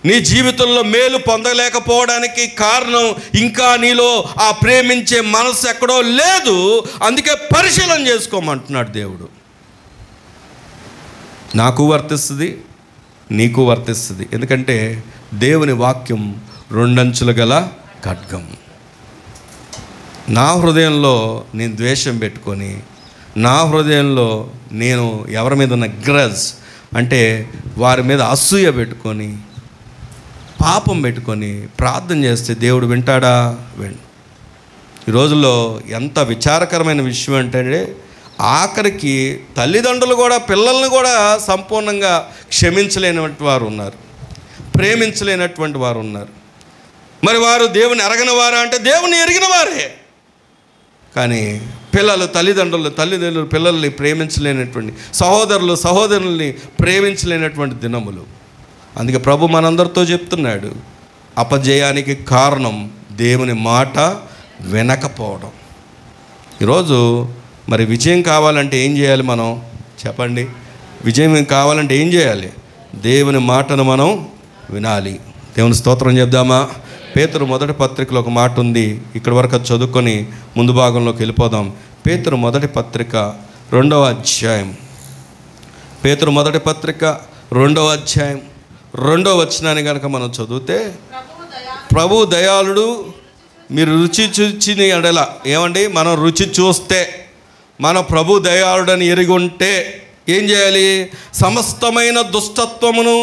నీ జీవితంలో మేలు పొందలేకపోవడానికి కారణం ఇంకా నీలో ఆ ప్రేమించే మనసు ఎక్కడో లేదు. అందుకే పరిశీలన చేసుకోమంటున్నాడు దేవుడు. నాకు వర్తిస్తుంది, నీకు వర్తిస్తుంది. ఎందుకంటే దేవుని వాక్యం రెండంచులు గల ఖడ్గం. నా హృదయంలో నేను ద్వేషం పెట్టుకొని, నా హృదయంలో నేను ఎవరి మీద ఉన్న గ్రజ్ అంటే వారి మీద అసూయ పెట్టుకొని, పాపం పెట్టుకొని ప్రార్థన చేస్తే దేవుడు వింటాడా? ఈ రోజుల్లో ఎంత విచారకరమైన విషయం అంటే, ఆఖరికి తల్లిదండ్రులు కూడా పిల్లల్ని కూడా సంపూర్ణంగా క్షమించలేనటువంటి వారు ఉన్నారు, ప్రేమించలేనటువంటి వారు ఉన్నారు. మరి వారు దేవుని ఎరగని వారా అంటే దేవుని ఎరిగిన వారే. కానీ తల్లిదండ్రులు పిల్లల్ని ప్రేమించలేనటువంటి, సహోదరుల్ని ప్రేమించలేనటువంటి దినములు. అందుకే ప్రభు మనందరితో చెప్తున్నాడు, అపజయానికి కారణం దేవుని మాట వినకపోవడం. ఈరోజు మరి విజయం కావాలంటే ఏం చేయాలి? మనం చెప్పండి. విజయం కావాలంటే ఏం చేయాలి? దేవుని మాటను మనం వినాలి. దేవుని స్తోత్రం చెప్దామా? పేతురు మొదటి పత్రికలో ఒక మాట ఉంది, ఇక్కడ వరకు చదువుకొని ముందు భాగంలోకి వెళ్ళిపోదాం. పేతురు మొదటి పత్రిక 2వ అధ్యాయం, పేతురు మొదటి పత్రిక 2వ అధ్యాయం 2వ వచనాన్ని కనుక మనం చదివితే, ప్రభు దయాళుడు, మీరు రుచి చూచిన ఎడల, ఏమండి, మనం రుచి చూస్తే, మన ప్రభు దయాళుడని ఎరిగి ఉంటే ఏం చేయాలి? సమస్తమైన దుష్టత్వమును,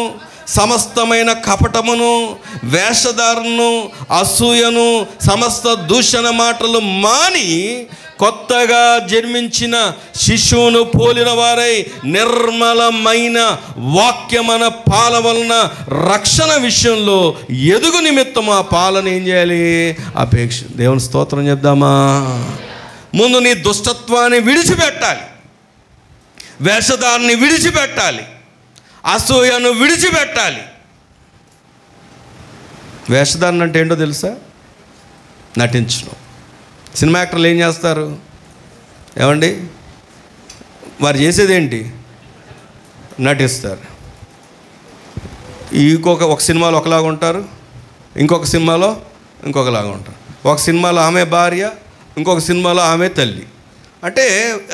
సమస్తమైన కపటమును, వేషధారణను, అసూయను, సమస్త దూషణ మాటలు మాని కొత్తగా జన్మించిన శిశువును పోలిన వారై నిర్మలమైన వాక్యమన పాల వలన రక్షణ విషయంలో ఎదుగు నిమిత్తం ఆ పాలను ఏం చేయాలి? అపేక్ష. దేవుని స్తోత్రం చెప్దామా? ముందు నీ దుష్టత్వాన్ని విడిచిపెట్టాలి, వేషధారణని విడిచిపెట్టాలి, అసూయను విడిచిపెట్టాలి. వేషధారణ అంటే ఏంటో తెలుసా? నటించడం. సినిమా యాక్టర్లు ఏం చేస్తారు? ఏమండి, వారు చేసేది ఏంటి? నటిస్తారు. ఒక సినిమాలో ఒకలాగా ఉంటారు, ఇంకొక సినిమాలో ఇంకొకలాగా ఉంటారు. ఒక సినిమాలో ఆమె భార్య, ఇంకొక సినిమాలో ఆమె తల్లి. అంటే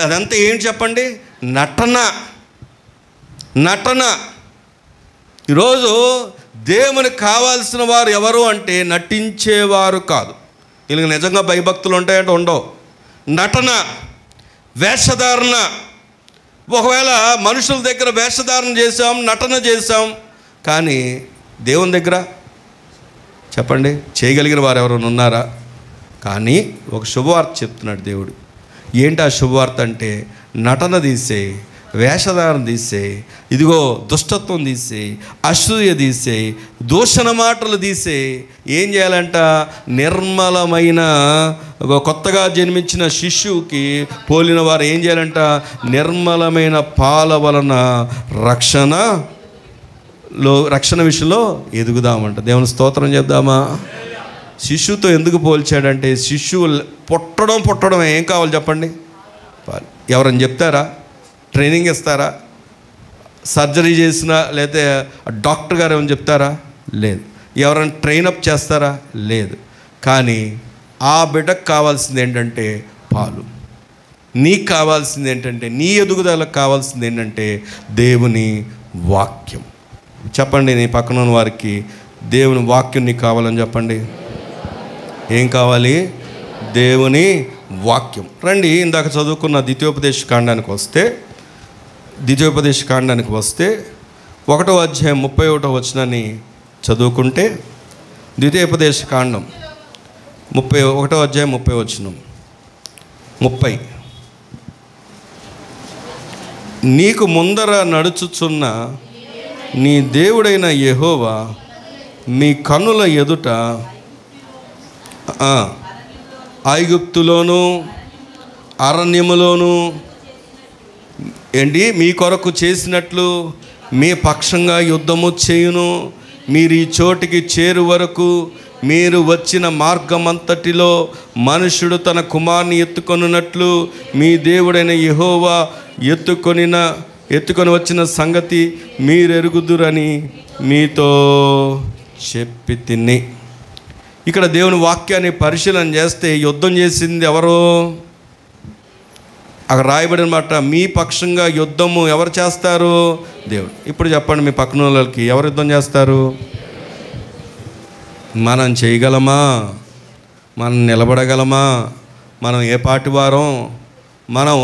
అదంతా ఏంటి చెప్పండి? నటన. నటన. ఈరోజు దేవునికి కావాల్సిన వారు ఎవరు అంటే నటించేవారు కాదు. వీళ్ళకి నిజంగా భయభక్తులు ఉంటాయంటే ఉండవు. నటన, వేషధారణ. ఒకవేళ మనుషుల దగ్గర వేషధారణ చేసాం, నటన చేసాం, కానీ దేవుని దగ్గర చెప్పండి చేయగలిగిన వారు ఎవరైనా ఉన్నారా? కానీ ఒక శుభవార్త చెప్తున్నాడు దేవుడు. ఏంటి ఆ శుభవార్త అంటే, నటన తీసే, వేషధారణ తీసే, ఇదిగో దుష్టత్వం తీసే, అసూయ తీసే, దూషణ మాటలు తీసే, ఏం చేయాలంట? నిర్మలమైన కొత్తగా జన్మించిన శిశువుకి పోలిన వారు ఏం చేయాలంట? నిర్మలమైన పాల వలన రక్షణ విషయంలో ఎదుగుదామంట. దేవుని స్తోత్రం చెప్దామా? శిశువుతో ఎందుకు పోల్చాడంటే, శిశువు పుట్టడం ఏం కావాలి చెప్పండి? ఎవరని చెప్తారా? ట్రైనింగ్ ఇస్తారా? సర్జరీ చేసినా లేకపోతే డాక్టర్ గారు ఏమని చెప్తారా? లేదు. ఎవరైనా ట్రైనప్ చేస్తారా? లేదు. కానీ ఆ బిడ్డకు కావాల్సింది ఏంటంటే పాలు. నీకు కావాల్సింది ఏంటంటే, నీ ఎదుగుదలకు కావాల్సింది ఏంటంటే దేవుని వాక్యం. చెప్పండి నీ పక్కన ఉన్న వారికి, దేవుని వాక్యం నీకు కావాలని చెప్పండి. ఏం కావాలి? దేవుని వాక్యం. రండి, ఇందాక చదువుకున్న ద్వితీయోపదేశ కాండానికి వస్తే 1వ అధ్యాయం 31వ వచనాన్ని చదువుకుంటే, ద్వితీయోపదేశ కాండం 1వ అధ్యాయం 30వ వచనం. 30 నీకు ముందర నడుచుచున్న నీ దేవుడైన యెహోవా నీ కన్నుల ఎదుట ఐగుప్తులోను అరణ్యములోను మీ కొరకు చేసినట్లు మీ పక్షంగా యుద్ధము చేయును. మీరు ఈ చోటికి చేరు వరకు మీరు వచ్చిన మార్గమంతటిలో మనుషుడు తన కుమారుని ఎత్తుకొనున్నట్లు మీ దేవుడైన యెహోవా ఎత్తుకొని వచ్చిన సంగతి మీరెరుగుదురని మీతో చెప్పి తిని. ఇక్కడ దేవుని వాక్యాన్ని పరిశీలన చేస్తే యుద్ధం చేసింది ఎవరు? అక్కడ రాయబడిన మాట, మీ పక్షంగా యుద్ధము ఎవరు చేస్తారు? దేవుడు. ఇప్పుడు చెప్పండి, మీ పక్కన వాళ్ళకి ఎవరు యుద్ధం చేస్తారు? మనం చేయగలమా? మనం నిలబడగలమా? మనం ఏ పాటి వారం? మనం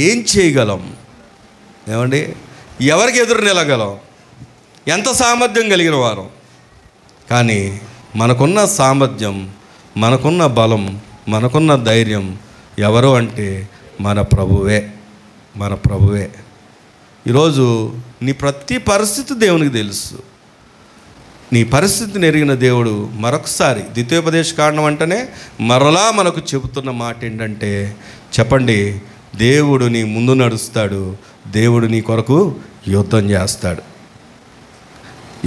ఏం చేయగలం? ఏమండి, ఎవరికి ఎదురు నిలగలం? ఎంత సామర్థ్యం కలిగిన వారం? కానీ మనకున్న సామర్థ్యం, మనకున్న బలం, మనకున్న ధైర్యం ఎవరు అంటే మన ప్రభువే. మన ప్రభువే. ఈరోజు నీ ప్రతి పరిస్థితి దేవునికి తెలుసు. నీ పరిస్థితిని ఎరిగిన దేవుడు మరొకసారి ద్వితీయోపదేశ కాండం అంటేనే మరలా మనకు చెబుతున్న మాట ఏంటంటే, చెప్పండి, దేవుడు నీ ముందు నడుస్తాడు, దేవుడు నీ కొరకు యుద్ధం చేస్తాడు.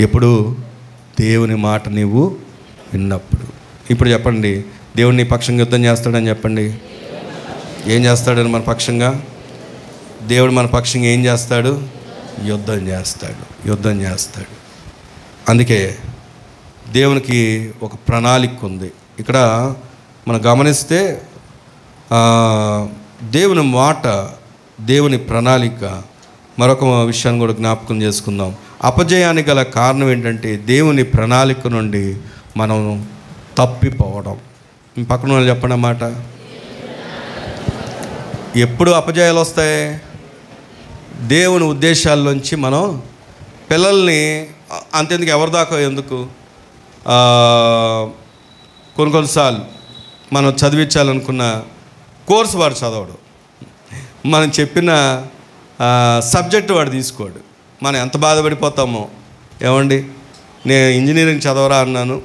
ఎప్పుడు? దేవుని మాట నీవు విన్నప్పుడు. ఇప్పుడు చెప్పండి, దేవుడు నీ పక్షంగా యుద్ధం చేస్తాడని చెప్పండి. ఏం చేస్తాడని మన పక్షంగా? దేవుడు మన పక్షంగా ఏం చేస్తాడు? యుద్ధం చేస్తాడు. యుద్ధం చేస్తాడు. అందుకే దేవునికి ఒక ప్రణాళిక ఉంది. ఇక్కడ మనం గమనిస్తే దేవుని మాట దేవుని ప్రణాళిక. మరొక విషయాన్ని కూడా జ్ఞాపకం చేసుకుందాం. అపజయానికి గల కారణం ఏంటంటే దేవుని ప్రణాళిక నుండి మనం తప్పిపోవడం. పక్కన వాళ్ళు చెప్పండి అన్నమాట. ఎప్పుడు అపజయాలు వస్తాయి? దేవుని ఉద్దేశాల్లోంచి మనం పిల్లల్ని అంతెందుకు ఎవరి దాకా ఎందుకు కొన్నిసార్లు మనం చదివించాలనుకున్న కోర్సు వాడు చదవడు, మనం చెప్పిన సబ్జెక్టు వాడు తీసుకోడు. మనం ఎంత బాధపడిపోతామో. ఏమండి, నేను ఇంజనీరింగ్ చదవరా అన్నాను,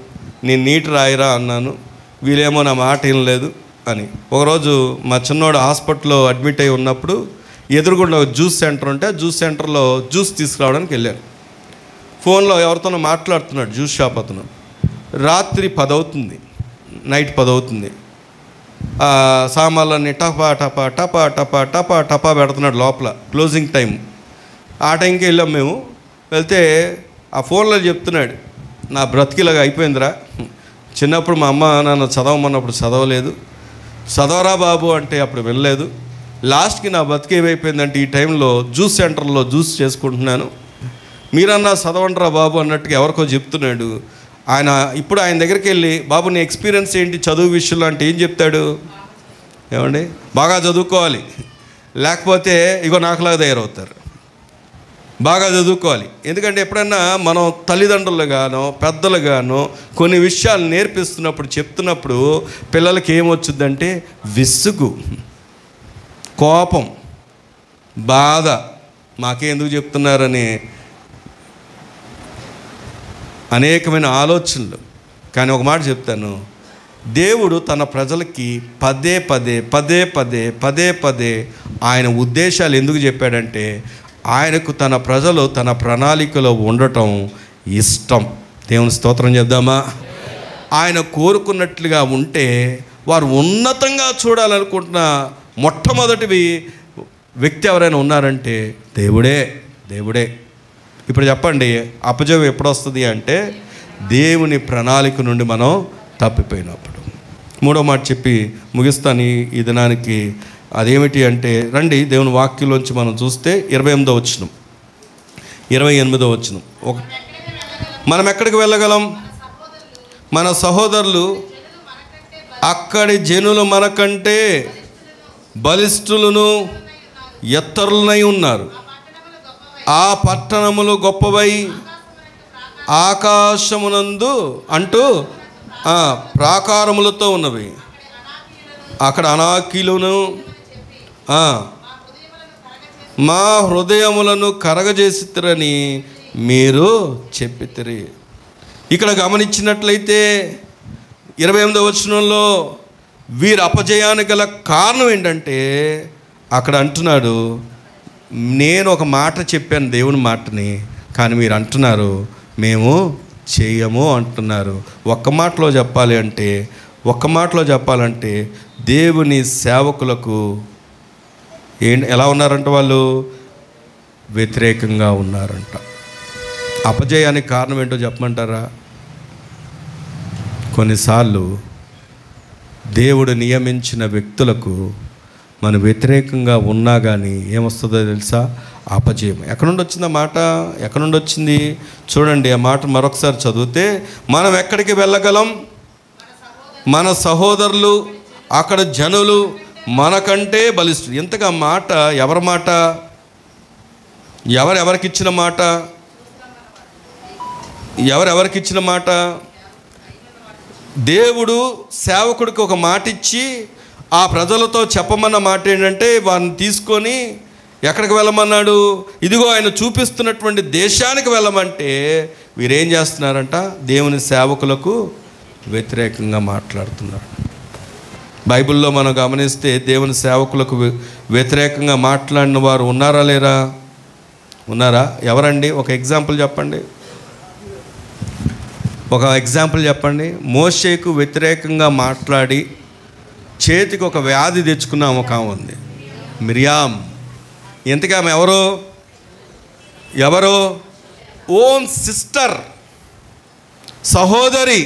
నేను నీట్ రాయరా అన్నాను, వీళ్ళేమో నా మాట ఏం లేదు అని. ఒకరోజు మా చిన్నోడు హాస్పిటల్లో అడ్మిట్ అయి ఉన్నప్పుడు ఎదురుగుండా జ్యూస్ సెంటర్ ఉంటే జ్యూస్ సెంటర్లో జ్యూస్ తీసుకురావడానికి వెళ్ళాను. ఫోన్లో ఎవరితోనో మాట్లాడుతున్నాడు జ్యూస్ షాప్ అతను. రాత్రి 10 అవుతుంది, నైట్ 10 అవుతుంది. సామాన్లన్నీ టపా టపా టపా టపా టపా టపా పెడుతున్నాడు లోపల, క్లోజింగ్ టైం. ఆ టైంకి వెళ్ళాం మేము. వెళ్తే ఆ ఫోన్లో చెప్తున్నాడు, నా బ్రతికిలాగా అయిపోయిందిరా, చిన్నప్పుడు మా అమ్మ నన్ను చదవమన్నప్పుడు చదవలేదు, చదవరా బాబు అంటే అప్పుడు వెళ్ళలేదు, లాస్ట్కి నా బతికి ఏమైపోయిందంటే ఈ టైంలో జ్యూస్ సెంటర్లో జ్యూస్ చేసుకుంటున్నాను, మీరన్నా చదవండిరా బాబు అన్నట్టుగా ఎవరికో చెప్తున్నాడు. ఇప్పుడు ఆయన దగ్గరికి వెళ్ళి, బాబు నీ ఎక్స్పీరియన్స్ ఏంటి చదువు విషయంలో అంటే ఏం చెప్తాడు? ఏమండి, బాగా చదువుకోవాలి, లేకపోతే ఇగో నాకులాగా తయారవుతారు. బాగా చదువుకోవాలి. ఎందుకంటే ఎప్పుడైనా మనం తల్లిదండ్రులుగానో పెద్దలుగానో కొన్ని విషయాలు నేర్పిస్తున్నప్పుడు చెప్తున్నప్పుడు పిల్లలకి ఏమొచ్చుద్దంటే విసుగు, కోపం, బాధ, మాకెందుకు చెప్తున్నారని అనేకమైన ఆలోచనలు. కానీ ఒక మాట చెప్తాను, దేవుడు తన ప్రజలకి పదే పదే ఆయన ఉద్దేశాలు ఎందుకు చెప్పాడంటే ఆయనకు తన ప్రజలు తన ప్రణాళికలో ఉండటం ఇష్టం. దేవుని స్తోత్రం చెప్దామా? ఆయన కోరుకున్నట్లుగా ఉంటే వారు ఉన్నతంగా చూడాలనుకుంటున్న మొట్టమొదటి వ్యక్తి ఎవరైనా ఉన్నారంటే దేవుడే. ఇప్పుడు చెప్పండి, అపజయం ఎప్పుడు వస్తుంది అంటే దేవుని ప్రణాళిక నుండి మనం తప్పిపోయినప్పుడు. మూడో మాట చెప్పి ముగిస్తాను ఈ దినానికి. అదేమిటి అంటే, రండి దేవుని వాక్యంలోంచి మనం చూస్తే 28వ వచనం, 28వ వచనం. మనం ఎక్కడికి వెళ్ళగలం? మన సహోదరులు అక్కడి జనులు మనకంటే బలిష్ఠులను ఎత్తరులనై ఉన్నారు. ఆ పట్టణములు గొప్పవై ఆకాశమునందు అంటూ ప్రాకారములతో ఉన్నవి. అక్కడ అనాకీలను మా హృదయములను కరగజేసిరని మీరు చెప్పితిరి. ఇక్కడ గమనించినట్లయితే 28వ వచనంలో వీరి అపజయానికి గల కారణం ఏంటంటే అక్కడ అంటున్నాడు, నేను ఒక మాట చెప్పాను దేవుని మాటని, కానీ మీరు అంటున్నారు మేము చేయము అంటున్నారు. ఒక్క మాటలో చెప్పాలంటే దేవుని సేవకులకు ఎలా ఉన్నారంట? వాళ్ళు వ్యతిరేకంగా ఉన్నారంట. అపజయానికి కారణం ఏంటో చెప్పమంటారా? కొన్నిసార్లు దేవుడు నియమించిన వ్యక్తులకు మన వ్యతిరేకంగా ఉన్నా కానీ ఏమొస్తుందో తెలుసా? అపజయం. ఎక్కడి నుండి వచ్చింది ఆ మాట? ఎక్కడి నుండి వచ్చింది చూడండి. ఆ మాట మరొకసారి చదివితే, మనం ఎక్కడికి వెళ్ళగలం? మన సహోదరులు అక్కడ జనులు మనకంటే బలిష్ఠులు. ఇంతగా మాట ఎవరి మాట? ఎవరెవరికిచ్చిన మాట? ఎవరెవరికిచ్చిన మాట? దేవుడు సేవకుడికి ఒక మాట ఇచ్చి ఆ ప్రజలతో చెప్పమన్న మాట ఏంటంటే, వారిని తీసుకొని ఎక్కడికి వెళ్ళమన్నాడు? ఇదిగో ఆయన చూపిస్తున్నటువంటి దేశానికి వెళ్ళమంటే వీరేం చేస్తున్నారంట? దేవుని సేవకులకు వ్యతిరేకంగా మాట్లాడుతున్నారు. బైబిల్లో మనం గమనిస్తే దేవుని సేవకులకు వ్యతిరేకంగా మాట్లాడిన వారు ఉన్నారా లేరా? ఉన్నారా? ఎవరండి? ఒక ఎగ్జాంపుల్ చెప్పండి. మోషేకు వ్యతిరేకంగా మాట్లాడి చేతికి ఒక వ్యాధి తెచ్చుకున్న ఒక ఆమె ఉంది, మిరియాం. ఇంతకీ ఆమె ఎవరు? ఓన్ సిస్టర్, సహోదరి.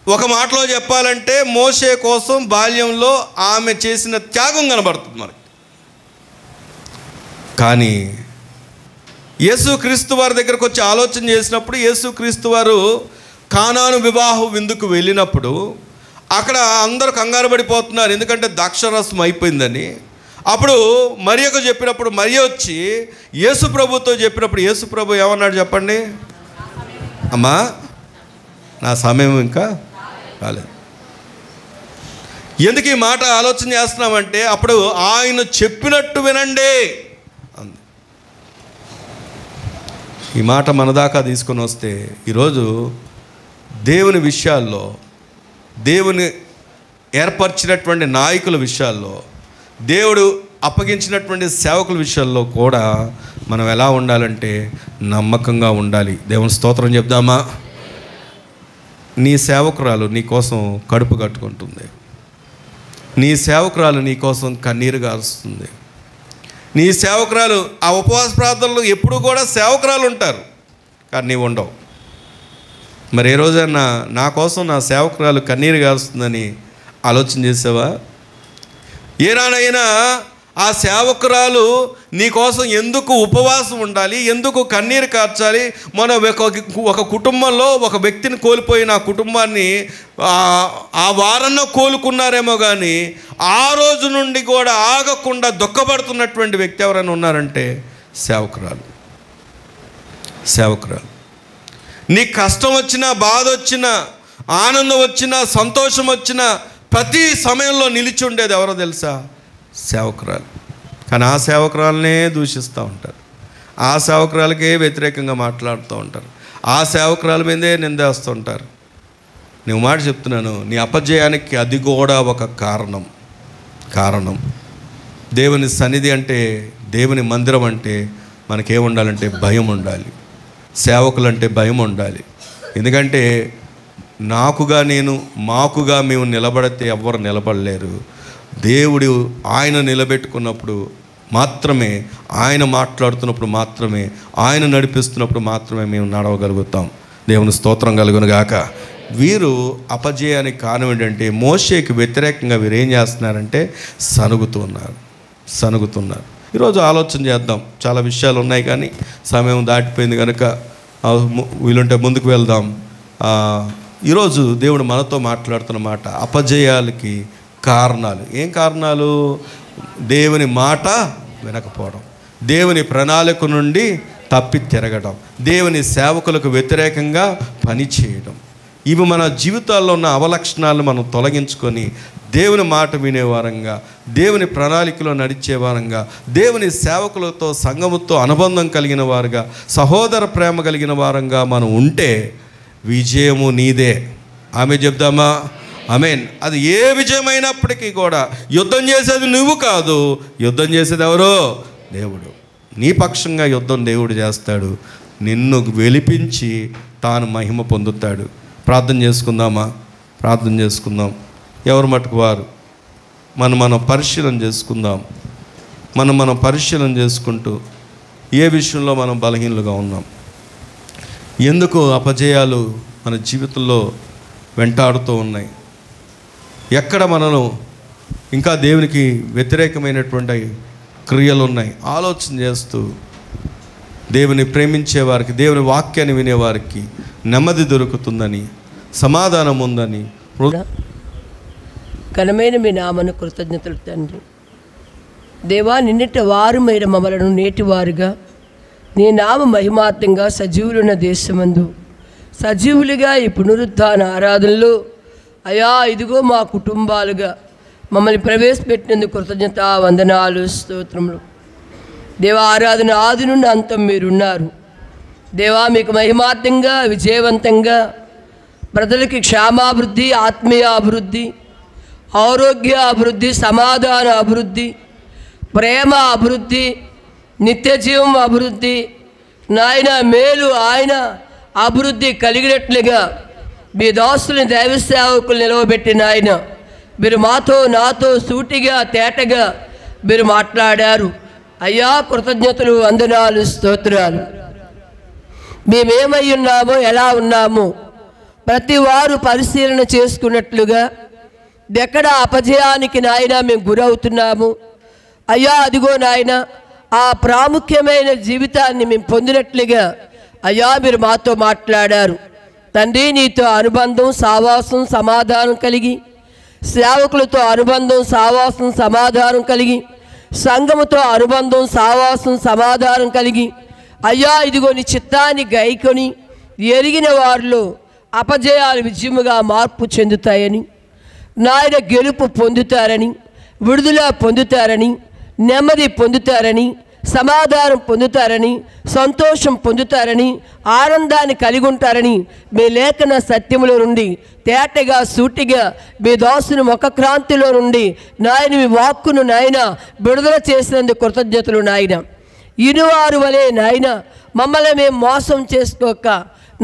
ఒక మాటలో చెప్పాలంటే మోషే కోసం బాల్యంలో ఆమె చేసిన త్యాగం కనబడుతుంది మనకి. కానీ యేసుక్రీస్తు వారి దగ్గరకు వచ్చి ఆలోచన చేసినప్పుడు, యేసుక్రీస్తు వారు కానాను వివాహ విందుకు వెళ్ళినప్పుడు అక్కడ అందరూ కంగారు పడిపోతున్నారు, ఎందుకంటే ద్రాక్షారసం అయిపోయిందని. అప్పుడు మరియకు చెప్పినప్పుడు మరియ వచ్చి యేసు ప్రభుతో చెప్పినప్పుడు యేసు ప్రభు ఏమన్నాడు చెప్పండి? అమ్మా, నా సమయం ఇంకా రాలేదు. ఎందుకు ఈ మాట ఆలోచన చేస్తున్నామంటే, అప్పుడు ఆయన చెప్పినట్టు వినండి అంది. ఈ మాట మన దాకా తీసుకొని వస్తే ఈరోజు దేవుని విషయాల్లో, దేవుని ఏర్పరిచినటువంటి నాయకుల విషయాల్లో, దేవుడు అప్పగించినటువంటి సేవకుల విషయాల్లో కూడా మనం ఎలా ఉండాలంటే నమ్మకంగా ఉండాలి. దేవుని స్తోత్రం చెప్దామా? నీ సేవకురాలు నీ కోసం కడుపు కట్టుకుంటుంది, నీ సేవకురాలు నీ కోసం కన్నీరు గారుస్తుంది. నీ సేవకురాలు ఆ ఉపవాస ప్రార్థనలు ఎప్పుడు కూడా సేవకురాలు ఉంటారు, కానీ నీవు ఉండవు. మరి ఏ రోజైనా నా కోసం నా సేవకురాలు కన్నీరు గారుస్తుందని ఆలోచన చేసావా? ఏనాడైనా ఆ సేవకురాలు నీ కోసం ఎందుకు ఉపవాసం ఉండాలి, ఎందుకు కన్నీరు కార్చాలి? మన ఒక కుటుంబంలో ఒక వ్యక్తిని కోల్పోయిన ఆ కుటుంబాన్ని ఆ వారంలో కోలుకున్నారేమో, కానీ ఆ రోజు నుండి కూడా ఆగకుండా దుఃఖపడుతున్నటువంటి వ్యక్తి ఎవరైనా ఉన్నారంటే సేవకురాలు. సేవకురాలు నీ కష్టం వచ్చినా, బాధ వచ్చినా, ఆనందం వచ్చినా, సంతోషం వచ్చినా ప్రతి సమయంలో నిలిచి ఉండేది ఎవరో తెలుసా? సేవకురాలు. కానీ ఆ సేవకురాలనే దూషిస్తూ ఉంటారు, ఆ సేవకురాలకే వ్యతిరేకంగా మాట్లాడుతూ ఉంటారు, ఆ సేవకురాల మీదే నిందేస్తూ ఉంటారు. నేను మాట చెప్తున్నాను, నీ అపజయానికి అది కూడా ఒక కారణం. దేవుని సన్నిధి అంటే, దేవుని మందిరం అంటే మనకేముండాలంటే భయం ఉండాలి. సేవకులంటే భయం ఉండాలి. ఎందుకంటే మాకుగా మేము నిలబడితే ఎవ్వరు నిలబడలేరు. దేవుడు ఆయన నిలబెట్టుకున్నప్పుడు మాత్రమే, ఆయన మాట్లాడుతున్నప్పుడు మాత్రమే, ఆయన నడిపిస్తున్నప్పుడు మాత్రమే మేము నడవగలుగుతాం. దేవుని స్తోత్రం కలుగును గాక. వీరు అపజయానికి కారణం ఏంటంటే, మోషేకి వ్యతిరేకంగా వీరు ఏం చేస్తున్నారంటే సనుగుతున్నారు. ఈరోజు ఆలోచన చేద్దాం. చాలా విషయాలు ఉన్నాయి కానీ సమయం దాటిపోయింది కనుక వీలుంటే ముందుకు వెళ్దాం. ఈరోజు దేవుడు మనతో మాట్లాడుతున్న మాట అపజయాలకి కారణాలు. ఏం కారణాలు? దేవుని మాట వినకపోవడం, దేవుని ప్రణాళిక నుండి తప్పి తిరగడం, దేవుని సేవకులకు వ్యతిరేకంగా పనిచేయడం. ఇవి మన జీవితాల్లో ఉన్న అవలక్షణాలను మనం తొలగించుకొని దేవుని మాట వినేవారంగా, దేవుని ప్రణాళికలో నడిచేవారంగా, దేవుని సేవకులతో సంఘముతో అనుబంధం కలిగిన వారుగా, సహోదర ప్రేమ కలిగిన వారంగా మనం ఉంటే విజయము నీదే. ఆమె చెప్దామా? ఆమేన్. అది ఏ విజయమైనప్పటికీ కూడా యుద్ధం చేసేది నువ్వు కాదు, యుద్ధం చేసేది ఎవరో? దేవుడు. నీ పక్షంగా యుద్ధం దేవుడు చేస్తాడు, నిన్ను వెలిపించి తాను మహిమ పొందుతాడు. ప్రార్థన చేసుకుందామా? ప్రార్థన చేసుకుందాం. ఎవరు మటుకు వారు మనం పరిశీలన చేసుకుందాం. మనం పరిశీలన చేసుకుంటూ ఏ విషయంలో మనం బలహీనలుగా ఉన్నాం, ఎందుకు అపజయాలు మన జీవితంలో వెంటాడుతూ ఉన్నాయి, ఎక్కడ మనను ఇంకా దేవునికి వ్యతిరేకమైనటువంటి క్రియలు ఉన్నాయి, ఆలోచన చేస్తూ దేవుని ప్రేమించే వారికి, దేవుని వాక్యాన్ని వినేవారికి నెమ్మది దొరుకుతుందని, సమాధానం ఉందని. ఘనమైన మీ నామను కృతజ్ఞతలు తండ్రి. దేవా, నిన్నటి వారు మీరు మమ్మలను నేటివారుగా నీ నామ మహిమార్థంగా సజీవులున్న దేశమందు సజీవులుగా ఈ పునరుత్థాన ఆరాధనలో అయా ఇదిగో మా కుటుంబాలుగా మమ్మల్ని ప్రవేశపెట్టినందుకు కృతజ్ఞత వందనాలు స్తోత్రములు. దేవా, ఆరాధన ఆది నుండి అంతం మీరున్నారు. దేవా, మీకు మహిమార్థంగా విజయవంతంగా ప్రజలకి క్షేమాభివృద్ధి, ఆత్మీయ అభివృద్ధి, ఆరోగ్య అభివృద్ధి, సమాధాన అభివృద్ధి, ప్రేమ అభివృద్ధి, నిత్యజీవం అభివృద్ధి, నాయన మేలు ఆయన అభివృద్ధి కలిగినట్లుగా మీ దాసుని దైవ సేవకులు నిలవబెట్టిన ఆయన మీరు నాతో సూటిగా తేటగా మీరు మాట్లాడారు. అయ్యా, కృతజ్ఞతలు వందనాలు స్తోత్రాలు. మేమేమై ఉన్నామో, ఎలా ఉన్నామో ప్రతి వారు పరిశీలన చేసుకున్నట్లుగా ఎక్కడ అపజయానికి నాయన మేము గురవుతున్నాము. అయ్యా, అదిగో నాయన ఆ ప్రాముఖ్యమైన జీవితాన్ని మేము పొందినట్లుగా అయ్యా మీరు మాతో మాట్లాడారు. తండ్రి, నీతో అనుబంధం, సావాసం, సమాధానం కలిగి, సేవకులతో అనుబంధం, సావాసం, సమాధానం కలిగి, సంఘముతో అనుబంధం, సావాసం, సమాధానం కలిగి, అయ్యా ఇదిగో నీ చిత్తాన్ని గైకొని ఎరిగిన వారిలో అపజయాలు విజయముగా మార్పు చెందుతాయని, నాయన గెలుపు పొందుతారని, విడుదల పొందుతారని, నెమ్మది పొందుతారని, సమాధానం పొందుతారని, సంతోషం పొందుతారని, ఆనందాన్ని కలిగి ఉంటారని మీ లేఖన సత్యములో నుండి తేటగా సూటిగా మీ దాసుని ముఖక్రాంతిలో నుండి నాయన మీ వాక్కును నాయన విడుదల చేసినందుకు కృతజ్ఞతలు నాయన. ఇనువారు వలె నాయన మమ్మల్ని మేము మోసం చేసుకోక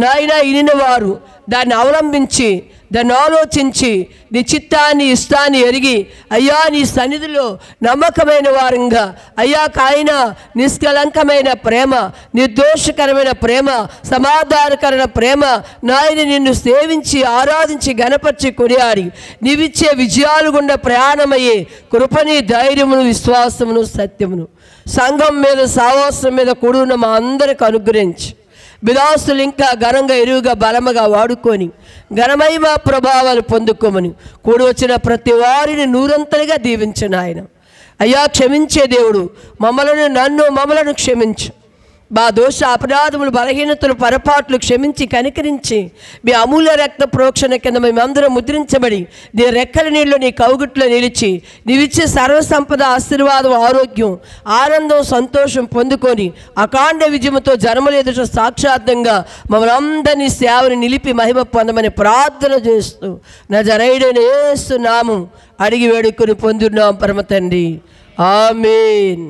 నాయన ఇనిన వారు దాన్ని అవలంబించి దాన్ని ఆలోచించి నీ చిత్తాన్ని ఇష్టాన్ని ఎరిగి అయ్యా నీ సన్నిధిలో నమ్మకమైన వారంగా అయ్యా కాయన నిష్కలంకమైన ప్రేమ, నిర్దోషకరమైన ప్రేమ, సమాధానకరమైన ప్రేమ నాయన నిన్ను సేవించి ఆరాధించి గణపరిచి కొనియాడి నీవిచ్చే విజయాలు గుండా ప్రయాణమయ్యే కృపని, ధైర్యమును, విశ్వాసమును, సత్యమును సంఘం మీద సావాసం మీద కూడున్న మా అందరికి అనుగ్రహించి విలాసులు ఇంకా ఘనంగా ఎరువుగా బలముగా వాడుకొని ఘనమహిమ ప్రభావాలు పొందుకోమని కూడి వచ్చిన ప్రతి వారిని నూరంతలుగా దీవించను ఆయన. అయ్యా క్షమించే దేవుడు, మమ్మలను క్షమించు. మా దోష అపరాధములు, బలహీనతలు, పొరపాట్లు క్షమించి కనికరించి మీ అమూల్య రక్త ప్రోక్షణ కింద మేమందరం ముద్రించబడి నీ రెక్కల నీళ్ళు నీ కౌగుట్లో నిలిచి నీవిచ్చే సర్వసంపద, ఆశీర్వాదం, ఆరోగ్యం, ఆనందం, సంతోషం పొందుకొని అకాండ విజయముతో జన్మల ఎదుట సాక్షాత్తంగా మమ్మల్ని అందరినీ సేవని నిలిపి మహిమ పొందమని ప్రార్థన చేస్తూ నజరేయుడైన యేసు నామం అడిగి వేడుకొని పొందున్నాం పరమ తండ్రి. ఆమేన్.